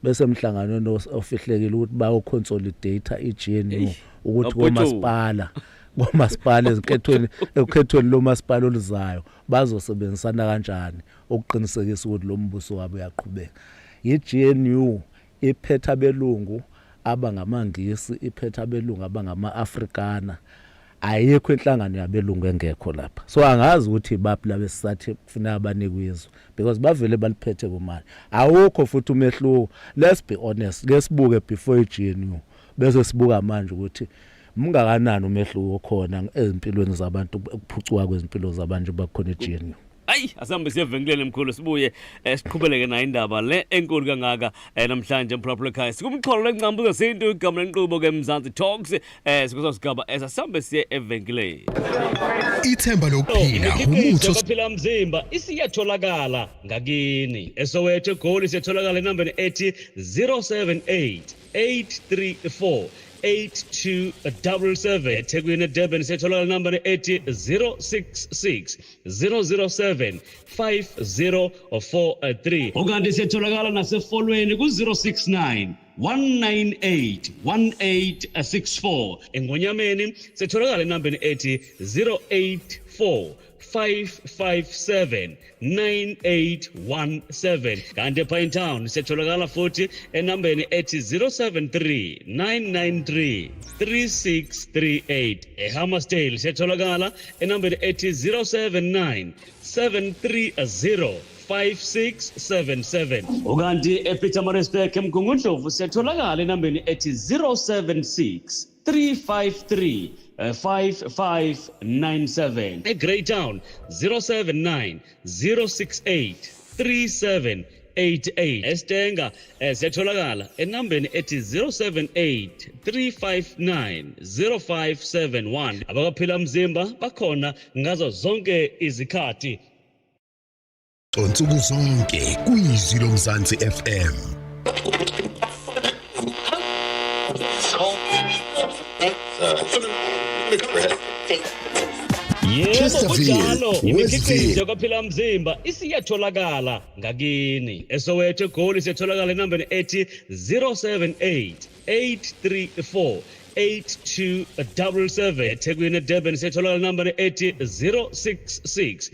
S2: besemhlanganweni ofihlekile ukuthi bayo consolidate iGNU ukuthi komasipala ezikhethweni lomasipala oluzayo bazosebenzisana kanjani ukuqinisekisa ukuthi lo mbuso wabo uyaqhubeka. iGNU iphetha belungu abangamangisi iphetha belungu abangama-Afrikaner. Ayikho inhlangano yabelungu engekho lapha. So angazi ukuthi ibaphi labesisathi kufuneka abanikwe because bavele baliphethe kumali. Awukho futhi umehluko. Let's be honest. Lesibuke before iGNU bese sibuka manje ukuthi mungakanani umehluko khona ezimpilweni zabantu ukuphucuka kwezimpilo zabantu bakhona eGNU.
S1: Asambe siyavengelele mkhulu sibuye siqhubeleke nayo indaba le enkulu kangaka namhlanje emphulaphula ekhaya sikumxholo lencambu zesintu igama lenqubo ke Mzansi Talks sikuzosigaba esasambe siye evengelele.
S4: Ithemba lokuphila umutho
S1: sokuphila mzimba isiyatholakala ngakini eSoweto eGoli siyatholakala enambeni ethi 078 834 8277 eThekwini eDurban setholakala number ethi 066 007 5043 ukanti setholakala nasefolweni ku069 198 1864 eNgonyameni setholakala enambeni ethi 084 557 9817 kanti ePinetown setholakala futhi enambeni ethi 073 993 3638 eHammersdale setholakala enambeni ethi 079 730 5677 ukanti ePietermaritzburg eMgungundlovu setholakala enambeni ethi 076 353 5597 eGreytown 079 068 3788 eStenga setholakala enambeni ethi 078 359 0571 abakaphila mzimba bakhona ngazo zonke izikhathi
S4: nsuku zonke kuyizwi loMzansi FM.
S1: Yebo imikhiqizo yokuphila mzimba isiyatholakala ngakini eSoweto eGoli setholakala enambeni ethi 078 834 8277 eThekwini eDurban setholakala enambeni ethi 066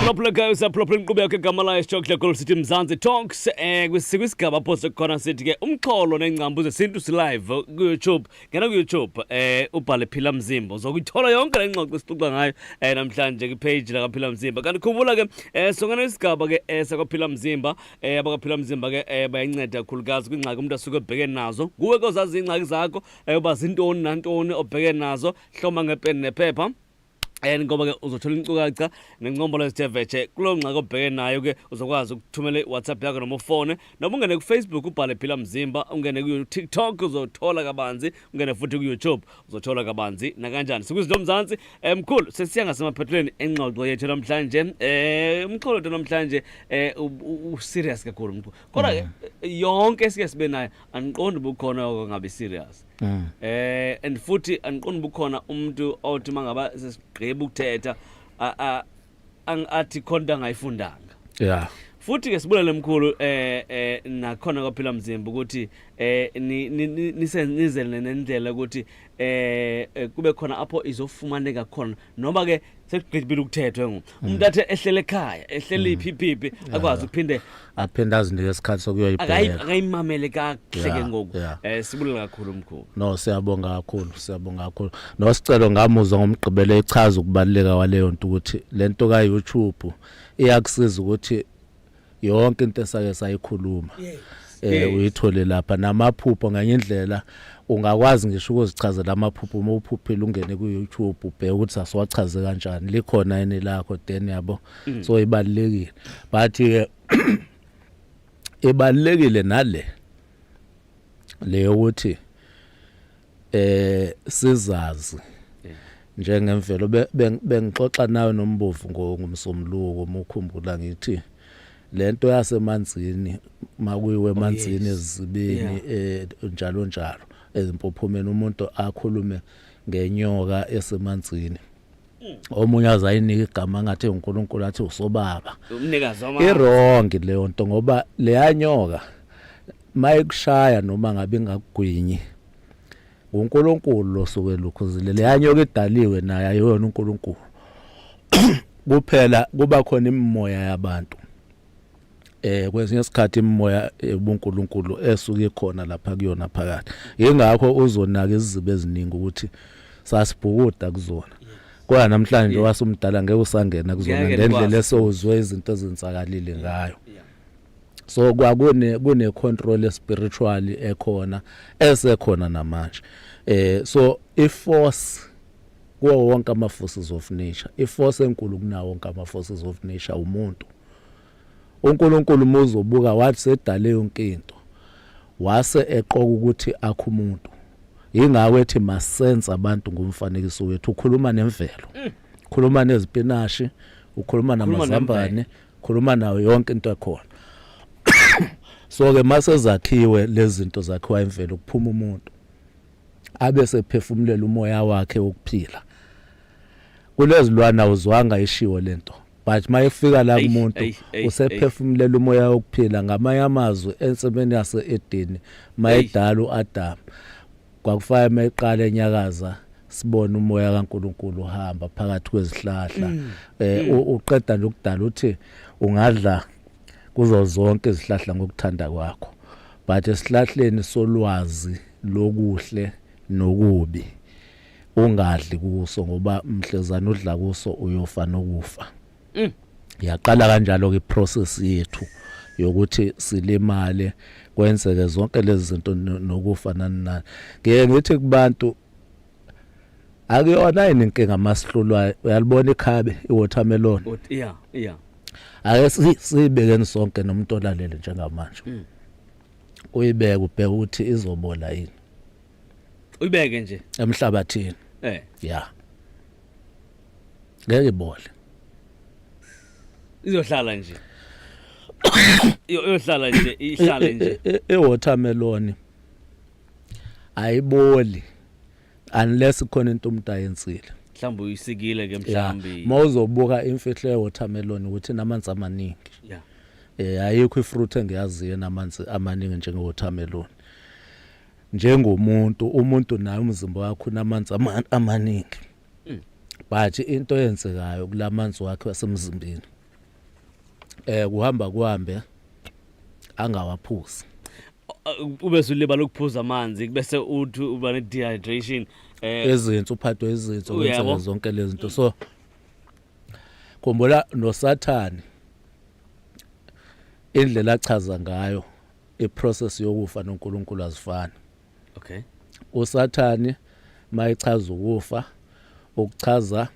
S1: Siyaphulaphula guys, siyaphulaphula inqubo yakhe egama layo Chocolate Gold City Mzansi Talks. Kwisigaba post khona sithi ke umxholo nengcambu zesintu si live ku YouTube. Ngena ku YouTube ubhale Phila Mzimba. Uzokuthola yonke le ngxoxo esixoxa ngayo namhlanje ku page la kaPhila Mzimba. Kanti khumbula ke songena isigaba ke sakwaPhila Mzimba, abakaPhila Mzimba ke bayanceda kakhulukazi kwingxaki umuntu asuke ebhekene nazo. Kuwe kozazi ingxaki zakho, uba zintoni nantoni obhekene nazo, hloma ngepeni nephepha. Ngoba ke uzothola inkcukacha nengcombolo ezithevetshe kulo ngxaki obhekene nayo ke uzokwazi ukuthumela iWhatsApp yakho noma ufone noma ungene ku Facebook ubhale Phila Mzimba, ungene ku TikTok uzothola kabanzi, ungene futhi ku YouTube uzothola kabanzi nakanjani. Sikuzido Mzansi mkhulu sesiya ngasemaphethelweni engxoxo yethu namhlanje. Umkhulu namhlanje serious kakhulu mkhulu. Kodwa yonke sike sibe nayo angiqondi bukhona okungabe serious. And futhi angiqondi bukhona umuntu othi mangaba sesigqiba ukuthetha athi khonta ngayifundanga.
S2: Yeah.
S1: Futhi ke sibulele mkhulu nakhona kwaPhila Mzimba ukuthi nizele nendlela ukuthi kube khona apho izofumaneka khona noma ke sekugqibile ukuthethwe umuntu athe ehlele ekhaya ehlele iphiphipi akwazi ukuphinde
S2: azinike isikhathi sokuyoyibheka
S1: akayimamele kahle ke ngoku. Sibulele kakhulu mkhulu.
S2: No, siyabonga kakhulu. No sicelo ngamuzwa ngomgqibelo echaza ukubaleka waleyo nto ukuthi lento ka YouTube iyakusiza ukuthi yonke into esake sayikhuluma uyithole lapha namaphupho nganye indlela ungakwazi ngisho ukuzichazela amaphupho uma uphuphile ungene ku YouTube ubheke ukuthi asiwachaze kanjani likhona yini lakho then yabo. So ibalekile bathi ibalekile nale leyo ukuthi sizazi njengemvelo bengixoxa nawe nombovu ngomsomluko uma ukhumbula ngithi lento yasemanzini makuyiwe emanzini ezibini njalo ezimpophomeni umuntu akhulume ngenyoka esemanzini omunye azayinika igama ngathi uNkulunkulu athi usobaba
S1: umnikazi wama
S2: irong leyo nto ngoba leyanyoka mayikushaya noma ngabe ingakugwinyi uNkulunkulu losuke lukhuzile leyanyoka idaliwe naye ayona uNkulunkulu kuphela kuba khona imimoya yabantu kwesinye isikhathi imimoya uNkulunkulu esuke khona lapha kuyona phakathi ingakho uzonaka izizibe eziningi ukuthi sasibhukuda kuzona kodwa namhlanje wasumdala ngeke usangena kuzona ngendlela esozwe izinto ezenzakalile ngayo. So kune control spiritual ekhona esekhona namanje. So iforce kuwo wonke ama forces of nature, iforce enkulu kunawo wonke ama forces of nature umuntu. uNkulunkulu uzobuka wathi sedale yonke into wase eqoka ukuthi akho umuntu ingawe ethi masense abantu ngumfanekiso wethu ukhuluma nemvelo ukhuluma nezipinashi ukhuluma namazambane ukhuluma nayo yonke into ekhona. So ke mase zakhiwe lezi zinto zakhiwa imvelo kuphuma umuntu abe sephefumulela umoya wakhe wokuphila kulezilwana uzwanga ishiwo lento but mayefika la kumuntu usephefumulela umoya wokuphila ngamanye amazwi ensemeni yase Edeni mayedala uAdam kwakufaya mayiqala enyakaza sibona umoya kaNkulunkulu uhamba phakathi kwezihlahla uqeda nje ukudala uthi ungadla kuzo zonke izihlahla ngokuthanda kwakho but esihlahleni solwazi lokuhle nokubi ungadli kuso ngoba mhlezana udla kuso uyofa nokufa. Yaqala kanjalo ke process yethu yokuthi silimale kwenzeke zonke lezi zinto nokufa nani. Ngeke ngithi kubantu akuyona inkinga amasihlulwayo uyalibona ikhabe iwatermelon.
S1: Yeah.
S2: Ake sibekeni sonke nomuntu olalele njengamanje. Uyibeke ubheka ukuthi izobola yini.
S1: Uyibeke nje
S2: emhlabathini. Yeah. Ngeke ibole.
S1: Izohlala nje. Iyohlala nje, ihlale nje.
S2: Iwatermelon ayiboli unless khona into umuntu ayenzile.
S1: Mhlawumbe uyisikile ke mhlawumbe.
S2: Mawuzobuka imfihlo yewatermelon ukuthi namanzi amaningi. Ayikho ifruit engiyaziyo enamanzi amaningi njengewatermelon. Umuntu naye umzimba wakhe unamanzi amaningi. But into eyenzekayo kulamanzi wakhe wasemzimbeni kuhamba kuhambe angawaphuzi.
S1: Ube sulibala ukuphuza amanzi bese uthi uba ne dehydration
S2: Izinto uphathwe izinto
S1: Uyabo.
S2: kwenzeka zonke lezi zinto. So khumbula noSathane indlela achaza ngayo iprocess yokufa noNkulunkulu azifani.
S1: okay
S2: uSathane mayichaza ukufa ukuchaza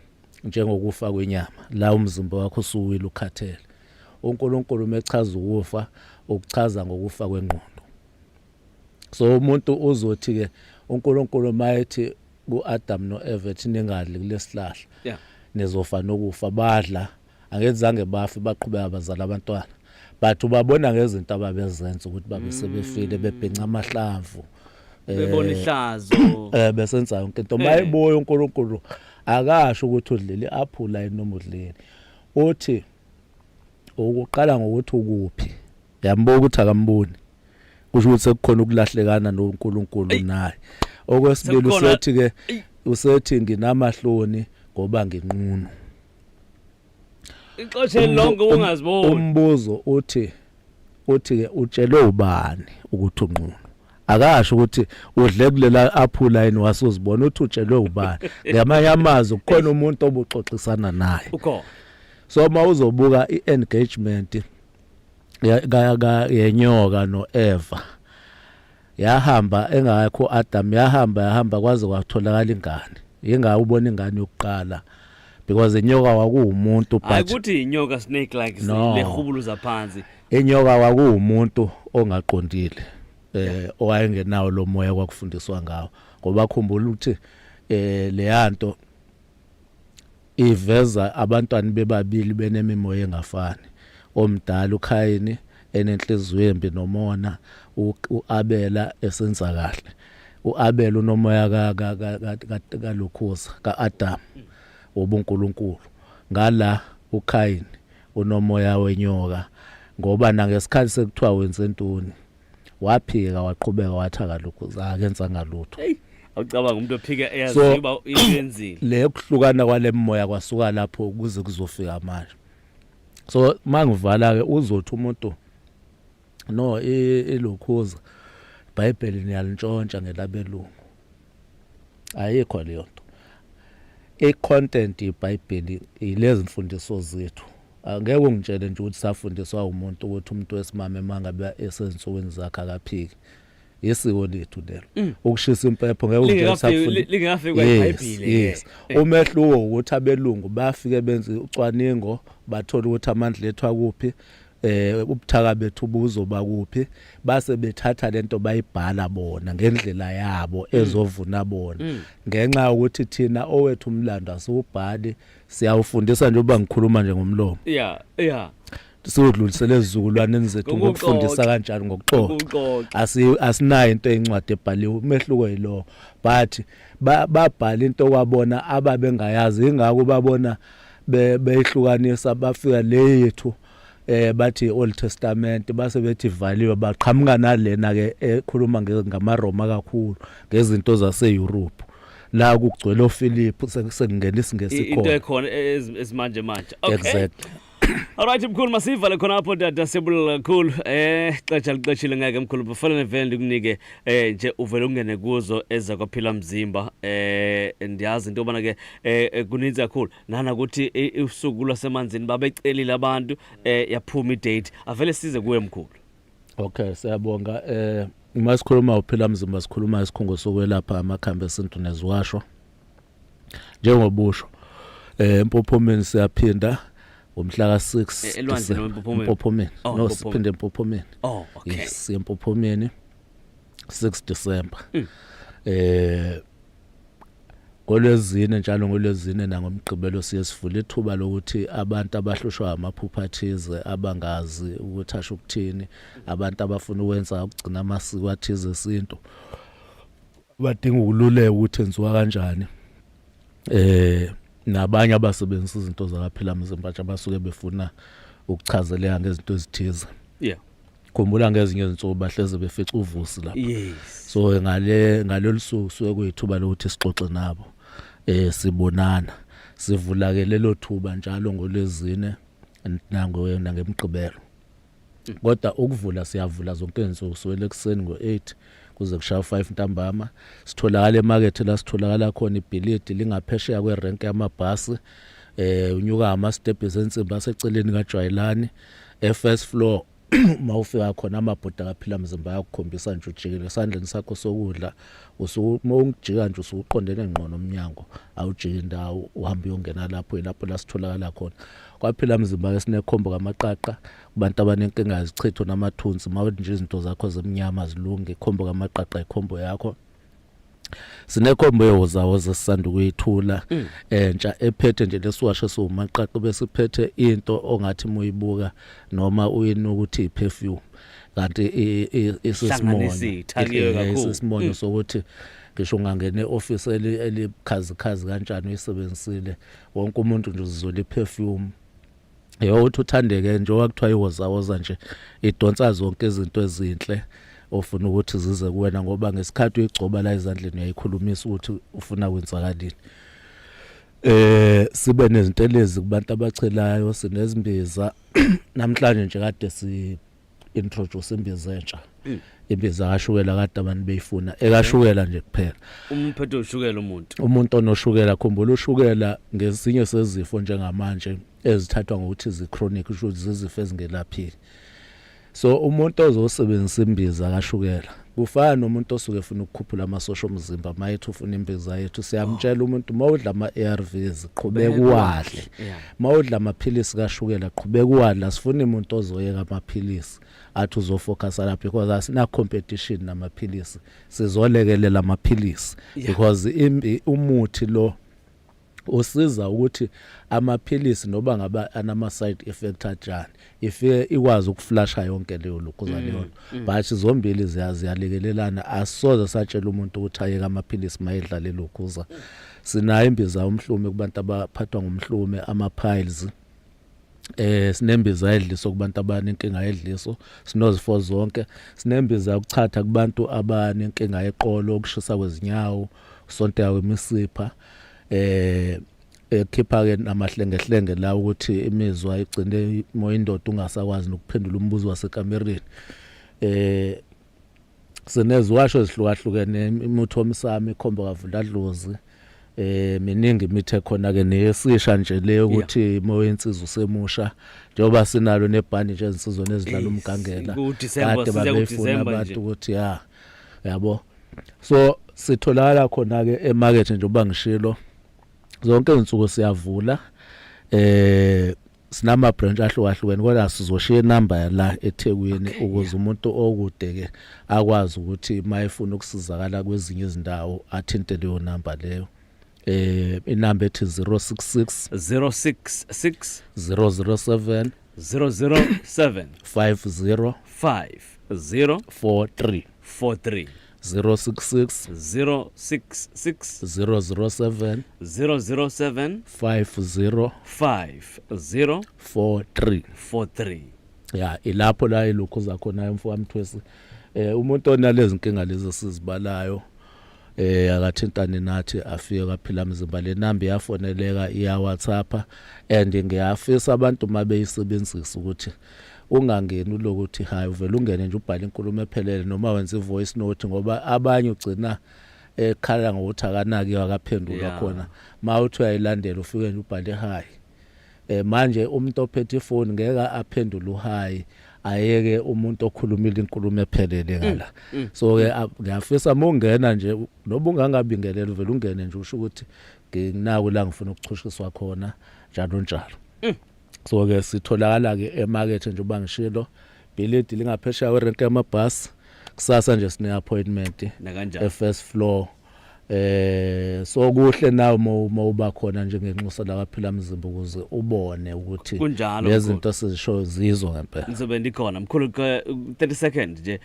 S2: njengokufa kwenyama la umzimba wakho usuwile ukhathele. uNkulunkulu mechaza ukufa ukuchaza ngokufa kwengqondo. So umuntu uzothi ke uNkulunkulu mayethi kuAdam noEva ethi ningadli kulesihlahla
S1: yeah
S2: nizofa nokufa badla angezange bafe baqhubeka bazala abantwana but ubabona ngezinto ababezenza ukuthi babe sebefile bebhenca amahlamvu
S1: bebona ihlazo
S2: besenza yonke into mayiboya uNkulunkulu akasho ukuthi udlile iapula noma udlile uthi ukuqala ngokuthi ukuphi yambo ukuthi akamboni kusho ukuthi sekukhona ukulahlekana noNkulunkulu naye. Okwesibili usethi ke usethi nginamahloni ngoba nginqunu.
S1: ixoshe lonke ungaziboni.
S2: Umbuzo uthi ke utshelwe ubani ukuthi unqunu. Akasho ukuthi udle kulela aphula yini wasuzibona uthi utshelwe ubani. Ngamanye amazwi kukhona umuntu obuxoxisana naye.
S1: Ukhona.
S2: So mawuzobuka iengagement yenyoka noEva yahamba engakho Adam yahamba kwaze kwatholakala ingane. Ingawubona ingane yokuqala because inyoka wakuumuntu but
S1: Akuthi inyoka snake like lehubuluza phansi.
S2: Inyoka wakuumuntu ongaqondile owayengenawo lo moya kwakufundiswa ngawo ngoba khumbula ukuthi leyanto iveza abantwana bebabili benemimoya engafani. Omdala uKhayini enenhliziyo embi nomona uAbela esenza kahle. uAbela unomoya kaLukhuza kaAdam obuNkulunkulu. Ngala uKhayini unomoya wenyoka ngoba nangesikhathi sekuthiwa wenze ntoni waphika waqhubeka wathi akaLukhuza akenza ngalutho.
S1: Awucabanga umuntu ophika eyazi ukuba iyenzile.
S2: Le kuhlukana kwale moya kwasuka lapho ukuze kuzofika manje. So mangivala ke uzothi umuntu no eLukhuza iBhayibheli niyalintshontsha ngelabelungu. Ayikho leyo nto. I-content iBhayibheli ilezi mfundiso zethu. Angeke ungitshele nje ukuthi safundiswa umuntu ukuthi umuntu wesimame mangabe esensukwini zakhe akaphiki. Yesiko lethu lelo. Ukushisa impepho ngeke ungitshele safundiswa.
S1: Lingafika kwiBhayibheli.
S2: Umehluko ukuthi abelungu bafike benze ucwaningo bathola ukuthi amandla ethu akuphi ubuthaka bethu buzoba kuphi base bethatha lento bayibhala bona ngendlela yabo ezovuna bona ngenxa ukuthi thina owethu umlando asubhali siyawufundisa nje uba ngikhuluma nje ngomlomo
S1: yeah
S2: siyodlulisela ezizukulwaneni zethu ngokufundisa kanjani ngokuxoxa asinayo into eyincwadi ebhaliwe umehluko yilo but babhala into kwabona ababengayazi ingakho babona beyihlukanisa bafika le yethu bathi Old Testament base bethi valiwe baqhamuka nalena ke ekhuluma ngamaRoma kakhulu ngezinto zaseEurope la kugcwele oPhilip sekungenisa ngesikhona
S1: into ekhona esimanje manje. Okay
S2: exactly.
S1: Alright mkhulu masivale khona apho dada sebula kakhulu xesha liqeshile ngeke mkhulu bafana nevele ndikunike nje uvele ungene kuzo eza kwaphila mzimba ndiyazi into obana ke kuninzi kakhulu nana ukuthi usuku lwasemanzini babecelile abantu yaphuma idate avele size kuwe mkhulu.
S2: Okay siyabonga masikhuluma uphila mzimba sikhuluma isikhungo sokwelapha amakhambi esintu neziwasho njengobusho empophomeni siyaphinda umhla ka6
S1: elwandle
S2: eMpophomeni no siphinde eMpophomeni.
S1: Okay
S2: yes eMpophomeni 6 December ngolwezine njalo ngolwezine nangomgqibelo siyesivula ithuba lokuthi abantu abahlushwa amaphupha athize abangazi ukuthi asho ukuthini abantu abafuna ukwenza ukugcina amasiko athize esintu badinga ukululeka ukuthi enziwa kanjani nabanye abasebenzisa izinto zakaphila mzimba abasuke befuna ukuchazeleka ngezinto ezithize.
S1: Yeah
S2: khumbula ngezinye izinsuku bahleze befica uvusi lapha.
S1: Yes
S2: So ngalolu suku suke kuyithuba lokuthi sixoxe nabo sibonana sivula ke lelo thuba njalo ngolwezine nango wena ngemgqibelo. Kodwa ukuvula siyavula zonke izinsuku kusukela ekseni ngo8 kuze kushaya 5 ntambama. Sitholakala emarket la sitholakala khona ibhilidi lingaphesheya kwerenke yamabhasi. Unyuka ama steps ensimbi aseceleni kaJwayelani first floor. Mawufika khona amabhoda kaphila mzimba yakukhombisa nje ujikile esandleni sakho sokudla ungijika nje usuqondene ngqo nomnyango awujiki indawo uhamba uyongena lapho la sitholakala khona. Kwaphila mzimba ke sinekhombo kamaqaqa kubantu abanenkinga ezichitho namathunzi mawuthi nje izinto zakho zemnyama zilunge ikhombo kamaqaqa ikhombo yakho. Sinekhombo yewozawoza sisanda kuyithula entsha ephethe nje lesiwashe somaqaqa bese iphethe into ongathi muyibuka noma uyinuka ukuthi iperfume kanti isisimonyo sokuthi ngisho ungangena eoffice elikhazikhazi kanjani uyisebenzisile wonke umuntu nje uzizola iperfume. Uthi uthandeke nje wakuthiwa iwozawoza nje idonsa zonke izinto ezinhle ofuna ukuthi zize kuwena ngoba ngesikhathi uyigcoba la ezandleni uyayikhulumisa ukuthi ufuna kwenzakalini. Sibe nezintelezi kubantu abachelayo sinezimbiza namhlanje nje kade si introduce imbiza entsha. Imbiza kashukela kade abantu beyifuna ekashukela nje kuphela.
S1: Umphetho ushukela
S2: umuntu onoshukela khumbula ushukela ngesinye sezifo njengamanje ezithathwa ngokuthi zi-chronic kusho zizifo ezingelaphili. So umuntu ozosebenzisa imbiza kashukela kufana nomuntu osuke efuna ukukhuphula amasosha omzimba mayethu ufuna imbiza yethu siyamtshela umuntu mawudla ama-ARVs qhubeka uwadle mawudla amaphilisi kashukela qhubeka uwadle asifuni umuntu ozoyeka amaphilisi athi uzofocus lapha because asina competition namaphilisi sizolekelela amaphilisi because umuthi lo usiza ukuthi amaphilisi noba ngaba anama side effect ajani ifike ikwazi ukuflasha yonke leyo lokuza leyo but zombili ziyalekelelana asoze satshela umuntu ukuthi ayeke amaphilisi mayedlale lokuza. Sina imbiza umhlume kubantu abaphathwa ngumhlume ama piles sinembiza edliso kubantu abanenkinga edliso sinozifo zonke sinembiza ukuchatha kubantu abanenkinga eqolo ukushisa kwezinyawo usontela kwemisipha ekhipha ke namahlengehlenge la ukuthi imizwa igcine moya indoda ungasakwazi nokuphendula umbuzo wasekamereni. Sinezwasho ezihlukahlukene imithi omsami ikhomba kavuladlozi miningi imithi khona ke neyesisha nje leyo ukuthi moya insizwa usemusha njengoba sinalo nebhandi nje izinsizwa nezidlala umgangela kade babefuna abantu ukuthi yabo. So sitholakala khona ke emarket njengoba ngishilo zonke izinsuku siyavula sinama branch ahlukahlukene kodwa sizoshiya inamba la eThekwini ukuze umuntu okude ke akwazi ukuthi mayefuna ukusizakala kwezinye izindawo athinte leyo namba leyo. Inamba ethi 066
S1: 066
S2: 007
S1: 007
S2: 50
S1: 50
S2: 43
S1: 066
S2: 007 50
S1: 43
S2: ya ilapho la ilokho zakhona emfowami Mthwesi. Umuntu onalezi inkinga lezi sizibalayo akathintane nathi afike kaphila mzimba le namba yafoneleka iya WhatsApp and ngiyafisa abantu mabeyisebenzisa ukuthi ungangeni lokuthi hayi uvela ungene nje ubhala inkulumo ephelele noma wenza ivoice note ngoba abanye ugcina ekhala ngokuthi akanaki akaphendula khona mawuthi uyayilandela ufike nje ubhale hayi. Manje umuntu ophethe ifoni ngeke aphendule uhayi ayeke umuntu okhulumile inkulumo ephelele ngala. So ke ngiyafisa mongena nje noba ungangabingelela uvela ungene nje usho ukuthi nginako la ngifuna ukuchushiswa khona njalo njalo. So ke sitholakala ke emarket nje ubangishilo bhilidi lingaphesheya kwerenke yamabhasi kusasa nje sine appointment first floor. So kuhle nawe mawuba khona nje ngenxusa la kaphila mzimba ukuze ubone ukuthi lezi zinto sizisho zizo ngempela.
S1: Ngizobe ndikhona mkhulu 30 seconds nje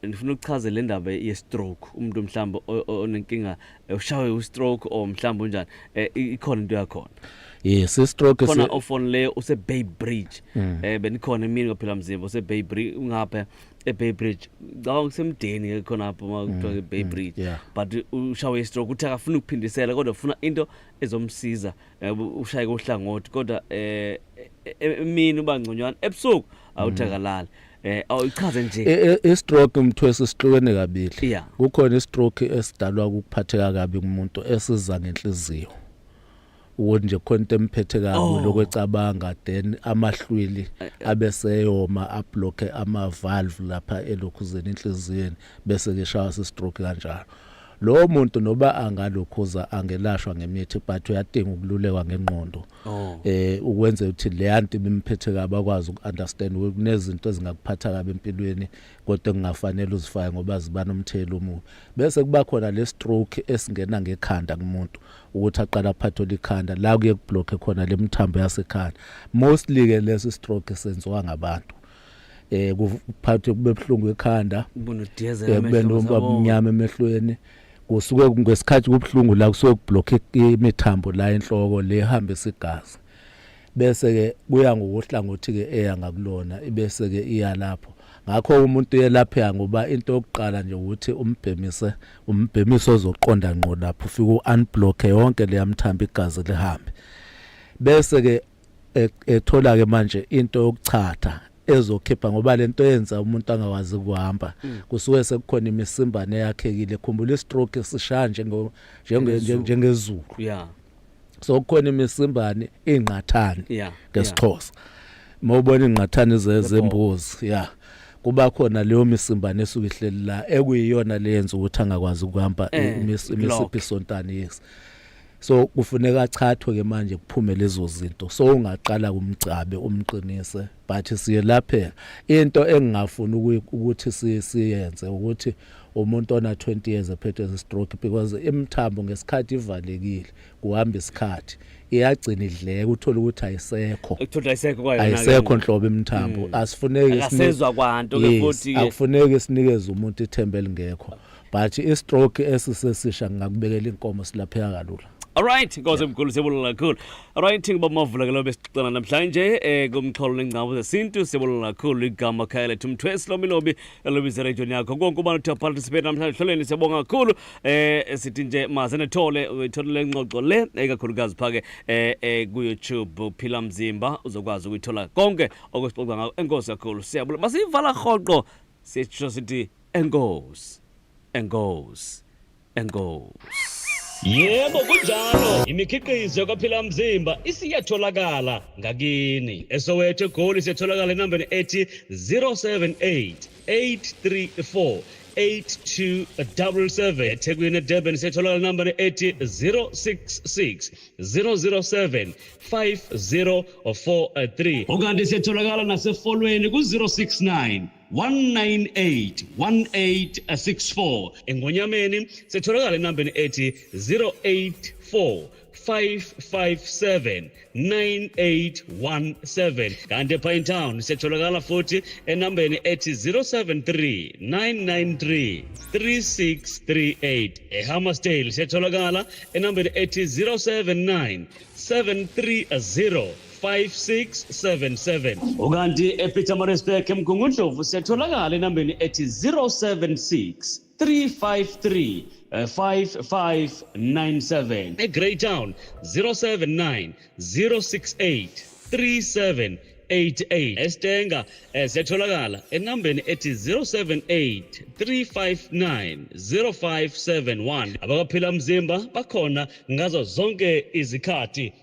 S1: ngifuna ukuchaza le ndaba ye stroke umuntu mhlamba onenkinga ushawe u stroke o mhlamba unjani ikhona into yakhona.
S2: Yes, stroke
S1: khona ofon le use Bay Bridge benikhona imini kaphila mzimba use Bay Bridge ungapha eBay Bridge ngicabanga semdeni khona apho makuthiwa Bay Bridge but ushawe stroke uthi akafuna ukuphindisela kodwa ufuna into ezomsiza ushaye kohlangothi kodwa emini ubangconywana ebusuku awuthakalala awuyichaze nje
S2: I-stroke mthwesi sihlukene kabili.
S1: Yeah.
S2: Kukhona i-stroke esidalwa ukuphatheka kabi kumuntu esiza ngenhliziyo. Ukuthi nje khona into emphethe kabi lokwecabanga then amahlwili abeseyoma ablock ama valve lapha elokhuzeni enhliziyweni bese ke shawa si-stroke kanjalo. Lo muntu noba angalokhuza angelashwa ngemithi but uyadinga ukululekwa ngengqondo. Ukwenza ukuthi le yanti ibimphethe kabi akwazi ukunderstand kunezinto ezingakuphatha kabi empilweni kodwa kungafanele uzifake ngoba ziba nomthelo omubi. Bese kuba khona le stroke esingena ngekhanda kumuntu ukuthi aqala aphathe likhanda la kuye kublock khona lemthambo yasekhanda. Mostly ke lesi stroke senziwa ngabantu. Kuphathe kube buhlungu ekhanda, ubumnyama emehlweni. Kusuke ngesikhathi kubhlungu la kusuke kublock imithambo la enhloko le ihamba isigazi. Bese ke kuya ngokuhlangothi ke eya ngakulona ibese ke iya lapho. Ngakho umuntu uyelapheka ngoba into yokuqala nje ukuthi umbhemiso ozoqonda ngqo lapho ufike unblock yonke le yamthambo igazi lihambe. Bese ke ethola ke manje into yokuchatha ezokhipha ngoba lento yenza umuntu angakwazi ukuhamba kusuke sekukhona imisimbane yakhekile. Khumbula i-stroke sishaya njengezulu.
S1: Yeah.
S2: So kukhona imisimbane ingqathani ngesixhosa. Mawubona ingqathani zembuzi kuba khona leyo misimbane esuke ihleli la ekuyiyona leyenza ukuthi angakwazi ukuhamba imisiphi sontana yes. So kufuneka achathwe ke manje kuphume lezo zinto. So ungaqala kumgcabe umqinise but siye lapha into engingafuna ukuthi siyenze ukuthi umuntu ona 20 years ephethe stroke because imthambo ngesikhathi ivalekile kuhamba isikhathi iyagcina idleke uthola ukuthi ayisekho nhlobo imthambo asifuneki
S1: asezwa kwanto ke futhi ke
S2: akufuneki sinikeze umuntu ithemba elingekho but i-stroke esisesisha ngakubekela inkomo silapheka kalula.
S1: Alright, ngoze mkhulu siyabonga kakhulu. Alright, ngibamavula ke lo besixoxana namhlanje kumxholo lengcawu zesintu siyabonga kakhulu igama khaya lethu Mthwesi Lomilobi elobisa radio yakho. Konke ubani uthi participate namhlanje hloleni siyabonga kakhulu. Sithi nje mazene uyithola lengxoxo le ekakhulukazi phake ku YouTube Phila Mzimba uzokwazi ukuyithola konke okusixoxa ngako. Enkosi kakhulu siyabonga. Masivala rhoqo sitsho sithi enkosi. Yebo kunjalo imikhiqizo yakwaPhila Mzimba isiyatholakala ngakini eSoweto eGoli siyatholakala enambeni ethi 078-834-8277 eThekwini eDurban siyatholakala enambeni ethi 066-007-5043 ukanti siyatholakala nasefolweni ku-069 198-1864 eNgonyameni setholakala enambeni ethi 084-557-9817 kanti ePinetown setholakala futhi enambeni ethi 073-993-3638 eHammersdale setholakala enambeni ethi 079-730 5677 ukanti ePietermaritzburg eMgungundlovu siyatholakala enambeni ethi 076 353 5597 eGreytown 079 068 3788 eStenga siyatholakala enambeni ethi 078 359 0571 abakaPhila Mzimba bakhona ngazo zonke izikhathi